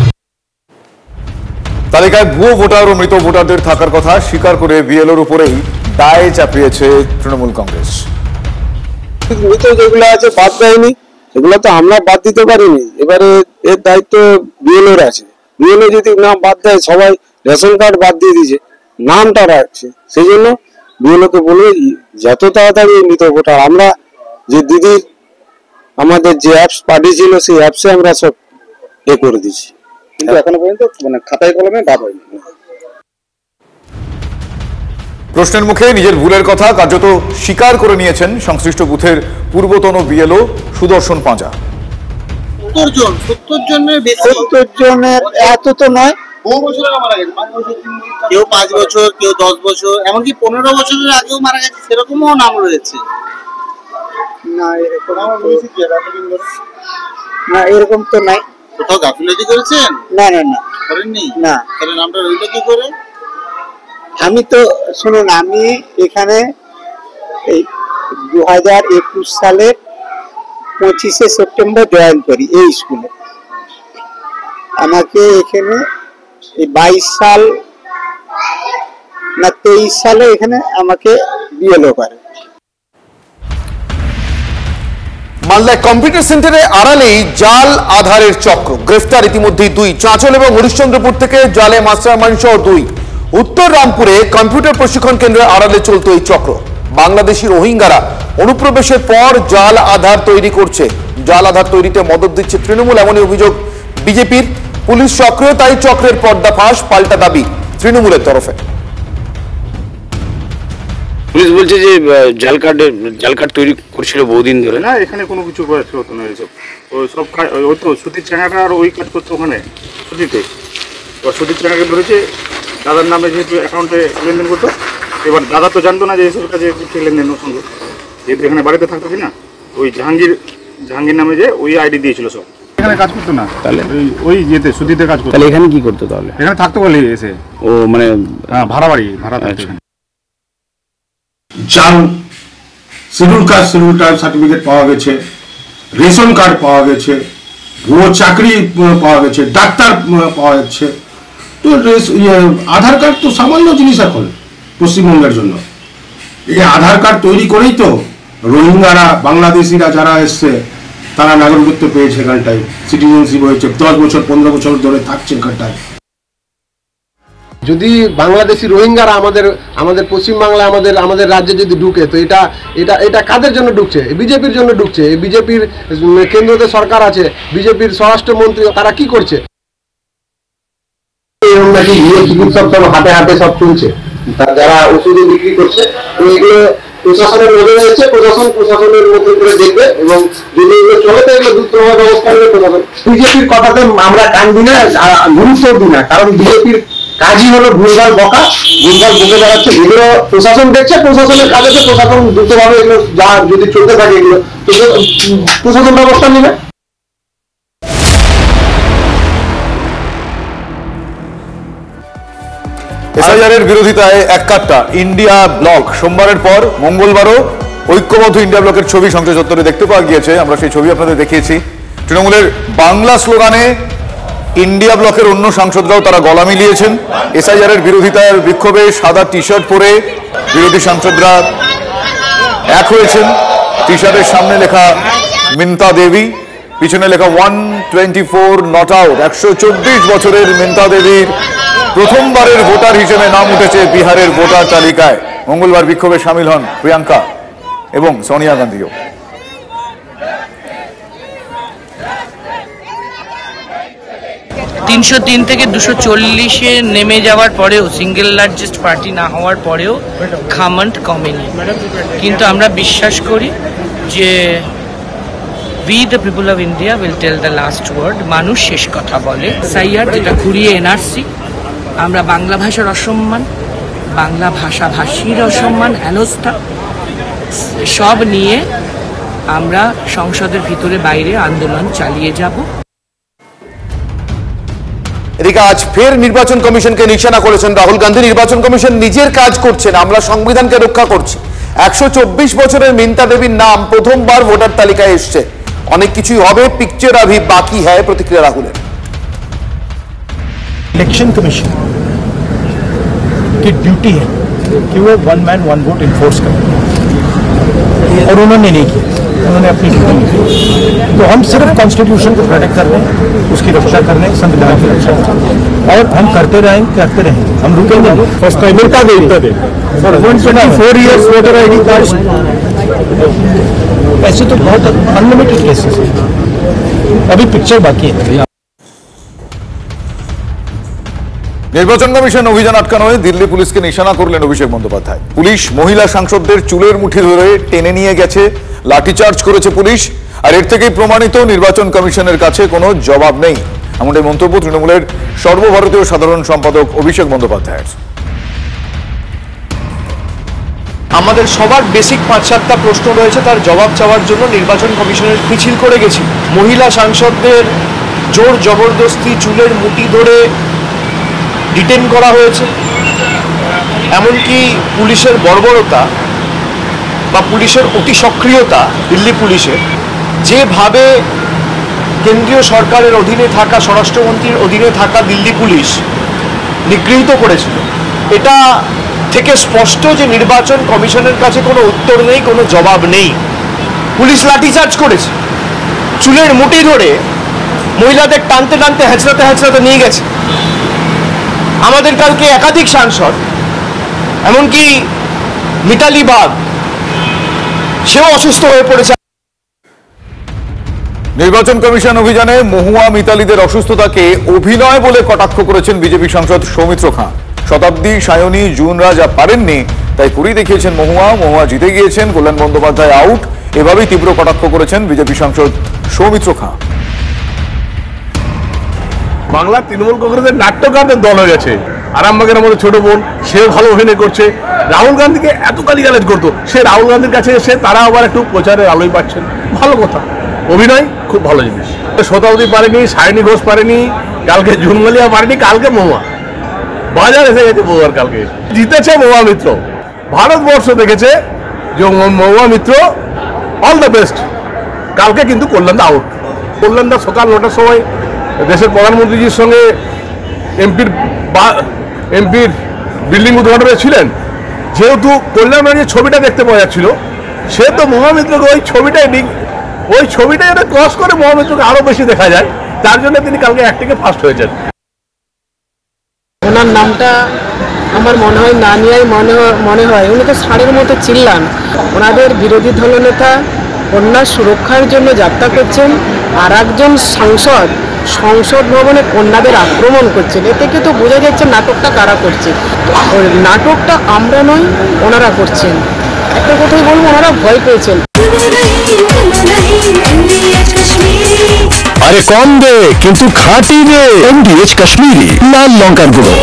তালিকায় ভুয়ো ভোটার ও মৃত ভোটারদের থাকার কথা স্বীকার করে BLOর উপরেই দায় চাপিয়েছে তৃণমূল কংগ্রেস। মৃত যেগুলো আছে বাদ দেয়নি, সেগুলো তো আমরা বাদ দিতে পারিনি। এবারে এর দায়িত্ব BLOর আছে। BLO যদি নাম বাদ দেয়, সবাই রেশন কার্ড বাদ দিয়ে দিয়েছে, নামটা রাখছে, সেই জন্য BLOকে বলে যত তাড়াতাড়ি মৃত ভোটার। আমরা যে দিদির আমাদের যে অ্যাপস পাঠিয়েছিল, সেই অ্যাপসে আমরা সব করে দিচ্ছি, কিন্তু এখনো পর্যন্ত মানে খাতায় কলমে বাদ হয়নি। প্রশ্নের মুখে নিজের ভুলের কথা কার্যত স্বীকার করে নিয়েছেন সংশ্লিষ্ট বুথের পূর্বতন BLO সুদর্শন পাঁজা। 70 জনের বেশি, 70 জনের এত তো নয়। বহু বছর মারা গেছে, 5 বছর, কেউ 5 বছর, কেউ 10 বছর, এমনকি 15 বছরের আগেও মারা গেছে, সেরকমও নাম রয়েছে। না এরকম তো নাই। কোথাও গাফিলতি করেছেন? না না না করেননি। না, তাহলে নামটা রইল কি করে? আমি তো শুনুন, আমি এখানে এই 2021 সালের 25শে সেপ্টেম্বর জয়েন করি এই স্কুলে। আমাকে এখানে এই 22 সাল না 23 সালে এখানে আমাকে বিএলও করে। মালদায় কম্পিউটার সেন্টারে আড়ালেই জাল আধারের চক্র, গ্রেফতার ইতিমধ্যেই 2। চাঁচল এবং হরিশ্চন্দ্রপুর থেকে জালে মাস্টারমাইন্ড সহ 2। উত্তর রামপুরে কম্পিউটার প্রশিক্ষণ কেন্দ্রের আড়ালে চলতো এই চক্র। বাংলাদেশি রোহিঙ্গারা অনুপ্রবেশের পর জাল আধার তৈরি করছে, জাল আধার তৈরিতে মদত দিচ্ছে তৃণমূল, এমনই অভিযোগ বিজেপির। পুলিশ সক্রিয়, তাই চক্রের পর্দাফাঁস, পাল্টা দাবি তৃণমূলের তরফে। পুলিশ বলছে যে জাল কার্ড তৈরি করছিল বহুদিন ধরে। না, এখানে কোনো কিছু হতো না এইসব। ওই সব ওই তো সুধীর চাঙাটা আর ওই কাজ করতো ওখানে সুধীরতে। এবার সুধীর চাঙাকে ধরেছে, দাদার নামে যেহেতু অ্যাকাউন্টে লেনদেন করতো। এবার দাদা তো জানতো না যে এইসব কাজে লেনদেন ওর সঙ্গে, যেহেতু এখানে বাড়িতে থাকতো কি না, ওই জাহাঙ্গীর নামে যে ওই আইডি দিয়েছিল সব। এখানে কাজ করতো না, তাহলে ওই যেতে সুধীরতে কাজ করতো। তাহলে এখানে কি করতো? তাহলে এখানে থাকতো বলে এসে ও মানে ভাড়া থাকতো। জাল শিডিউল কাস্ট সার্টিফিকেট পাওয়া গেছে, রেশন কার্ড পাওয়া গেছে, ভুয়ো চাকরি পাওয়া গেছে, ডাক্তার পাওয়া যাচ্ছে। তো আধার কার্ড তো সামান্য জিনিস এখন পশ্চিমবঙ্গের জন্য। এই আধার কার্ড তৈরি করেই তো রোহিঙ্গারা, বাংলাদেশিরা যারা এসছে তারা নাগরিকত্ব পেয়েছে, এখানটায় সিটিজেনশিপ হয়েছে, 10 বছর 15 বছর ধরে থাকছে এখানটায়। যদি বাংলাদেশি রোহিঙ্গারা আমাদের পশ্চিমবাংলায় আমাদের রাজ্যে যদি ঢুকে, তো এটা কাদের জন্য ঢুকছে? বিজেপির জন্য ঢুকছে। বিজেপির কেন্দ্রতে সরকার আছে, বিজেপির স্বরাষ্ট্রমন্ত্রী, তারা কি করছে? এরকম নাকি চিকিৎসক সব হাতে হাতে সব চলছে, যারা ওষুধে বিক্রি করছে। তো এগুলো প্রশাসনের নজরে রয়েছে, প্রশাসনের মধ্যে করে দেখবে, এবং যদি এগুলো চলে তো এগুলো দ্রুত ব্যবস্থা নেবে প্রশাসন। বিজেপির কথাতে আমরা কান দিই না, গুরুত্ব দিই না, কারণ বিজেপির কাজই হলো ভুলভাল বকা, ভুলভাল বকে বেড়াচ্ছে। এগুলো প্রশাসন দেখছে, প্রশাসনের কাজ আছে, প্রশাসন দ্রুতভাবে এগুলো যা যদি চলতে থাকে এগুলো প্রশাসন ব্যবস্থা নেবে। এসআইআরের বিরোধিতায় এককাট্টা ইন্ডিয়া ব্লক। সোমবারের পর মঙ্গলবারও ঐক্যবদ্ধ ইন্ডিয়া ব্লকের ছবি সংসদ চত্বরে দেখতে পাওয়া গিয়েছে। আমরা সেই ছবি আপনাদের দেখিয়েছি। তৃণমূলের বাংলা স্লোগানে ইন্ডিয়া ব্লকের অন্য সাংসদরাও তারা গলা মিলিয়েছেন। এসআইআরের বিরোধিতার বিক্ষোভে সাদা টি শার্ট পরে বিরোধী সাংসদরা এক হয়েছেন। টি শার্টের সামনে লেখা মিন্তা দেবী, পিছনে লেখা 124 নট আউট। 124 বছরের মিন্তা দেবীর প্রথমবারের ভোটার হিসেবে নাম উঠেছে বিহারের ভোটার তালিকায়। মঙ্গলবার বিক্ষোভে সামিল হন প্রিয়াঙ্কা এবং সোনিয়া গান্ধীও। 303 থেকে 240-এ নেমে যাওয়ার পরেও, সিঙ্গেল লার্জেস্ট পার্টি না হওয়ার পরেও ঘামন্ড কমেনি। কিন্তু আমরা বিশ্বাস করি যে we the people of India will tell the last word. মানুষ শেষ কথা বলে। এসআইআর যেটা ঘুরিয়ে এনআরসি, আমরা বাংলা ভাষার অসম্মান, বাংলা ভাষাভাষীর অসম্মান, হেনস্থা সব নিয়ে আমরা সংসদের ভিতরে বাইরে আন্দোলন চালিয়ে যাব। এদিকে আজ ফের নির্বাচন কমিশনকে নিশানা করেছেন রাহুল গান্ধী। নির্বাচন কমিশন নিজের কাজ করছে না, আমরা সংবিধানকে রক্ষা করছি। 124 বছরের মিন্তা দেবীর নাম প্রথমবার ভোটার তালিকায় এসছে। অনেক কিছুই হবে, পিকচার अभी বাকি है। প্রতিক্রিয়া রাহুলের। इलेक्शन कमीशन की ड्यूटी है कि वो 1 मैन 1 वोट इन्फोर्स करे, और उन्होंने नहीं किया, उन्होंने अपनी ड्यूटी नहीं की। तो हम सिर्फ कॉन्स्टिट्यूशन को प्रोटेक्ट कर रहे हैं, उसकी रक्षा कर रहे हैं, संविधान की रक्षा कर रहे हैं, और हम करते रहेंगे, हम रुकेंगे नहीं। फर्स्ट टाइम मिलता दे 124 ईयर्स वोटर आईडी कार्ड, ऐसे तो बहुत अनलिमिटेड केसेस है, अभी पिक्चर बाकी है। নির্বাচন কমিশন অভিযান আটকানোয় দিল্লি পুলিশকে নিশানা করলেন অভিষেক বন্দ্যোপাধ্যায়। পুলিশ মহিলা সাংসদদের চুলের মুঠি ধরে টেনে নিয়ে গেছে, লাঠিচার্জ করেছে পুলিশ। আর এর থেকেই প্রমাণিত নির্বাচন কমিশনের কাছে কোনো জবাব নেই, এমনটাই মন্তব্য তৃণমূলের সর্বভারতীয় সাধারণ সম্পাদক অভিষেক বন্দ্যোপাধ্যায়ের। আমাদের সবার বেসিক 5-7টা প্রশ্ন রয়েছে, তার জবাব চাওয়ার জন্য নির্বাচন কমিশনের মিছিল করে গেছি। মহিলা সাংসদদের জোর জবরদস্তি চুলের মুঠি ধরে ডিটেন করা হয়েছে, এমনকি পুলিশের বর্বরতা বা পুলিশের অতি সক্রিয়তা, দিল্লি পুলিশের যেভাবে কেন্দ্রীয় সরকারের অধীনে থাকা স্বরাষ্ট্রমন্ত্রীর অধীনে থাকা দিল্লি পুলিশ নিগৃহীত করেছিল, এটা থেকে স্পষ্ট যে নির্বাচন কমিশনের কাছে কোনো উত্তর নেই, কোনো জবাব নেই। পুলিশ লাঠিচার্জ করেছে, চুলের মুঠি ধরে মহিলাদের টানতে টানতে হেঁচড়াতে হেঁচড়াতে নিয়ে গেছে। আমাদের কালকে একাধিক সাংসদ, এমনকি মিতালি বাগ, সেও অসুস্থ হয়ে পড়েছে। নির্বাচন কমিশন অভিযানে মহুয়া মিতালিদের অসুস্থতাকে অভিনয় বলে কটাক্ষ করেছেন বিজেপি সাংসদ সৌমিত্র খাঁ। শতাব্দী, সায়নী, জুনরা যা পারেননি তাই করেই দেখিয়েছেন মহুয়া জিতে গিয়েছেন, কল্যাণ বন্দ্যোপাধ্যায় আউট, এভাবেই তীব্র কটাক্ষ করেছেন বিজেপি সাংসদ সৌমিত্র খাঁ। বাংলা তৃণমূল কংগ্রেসের নাট্যকারদের দল হয়ে গেছে। আরামবাগের আমাদের ছোট বোন, সেও ভালো অভিনয় করছে। রাহুল গান্ধীকে এত গালিগালাজ করতো, সে রাহুল গান্ধীর কাছে এসে তারা আবার একটু প্রচারের আলোয় পাচ্ছেন, ভালো কথা। অভিনয় খুব ভালো জিনিস। শতাব্দী পারেনি, সায়নী ঘোষ পারেনি, কালকে জুনমালিয়া পারেনি, কালকে মহুয়া বাজার এসে গেছে। মহুয়ার কালকে জিতেছে মহুয়া মিত্র। ভারতবর্ষ দেখেছে যে মহুয়া মিত্র অল দ্য বেস্ট। কালকে কিন্তু কল্যাণদা আউট। কল্যাণদা সকাল 9টার সময় দেশের প্রধানমন্ত্রীজির সঙ্গে এমপির বিল্ডিং উদ্ঘাটনে ছিলেন। যেহেতু কল্যাণের যে ছবিটা দেখতে পাওয়া যাচ্ছিল, সে তো মহুয়া মিত্রকে ওই ছবিটাই ক্রস করে মহুয়া মিত্রকে আরো বেশি দেখা যায়, তার জন্য তিনি কালকে একটিকে ফার্স্ট হয়েছেন। ওনার নামটা আমার মনে হয় না নিয়েই মনে হয় উনি তো ষাঁড়ের মতো চিল্লান। ওনাদের বিরোধী দলনেতা কন্যার সুরক্ষার জন্য যাত্রা করছেন, আর একজন সাংসদ সংসদ ভবনে কন্যাদের আক্রমণ করছেন। এ থেকে তো বোঝা যাচ্ছে নাটকটা কারা করছে। নাটকটা আমরা নই, ওনারা করছেন। একটা কথাই বলবো, ওনারা ভয় পেয়েছেন। আরে কম দে কিন্তু খাঁটি রে, MDH কাশ্মীরি লাল লঙ্কার গুঁড়ো।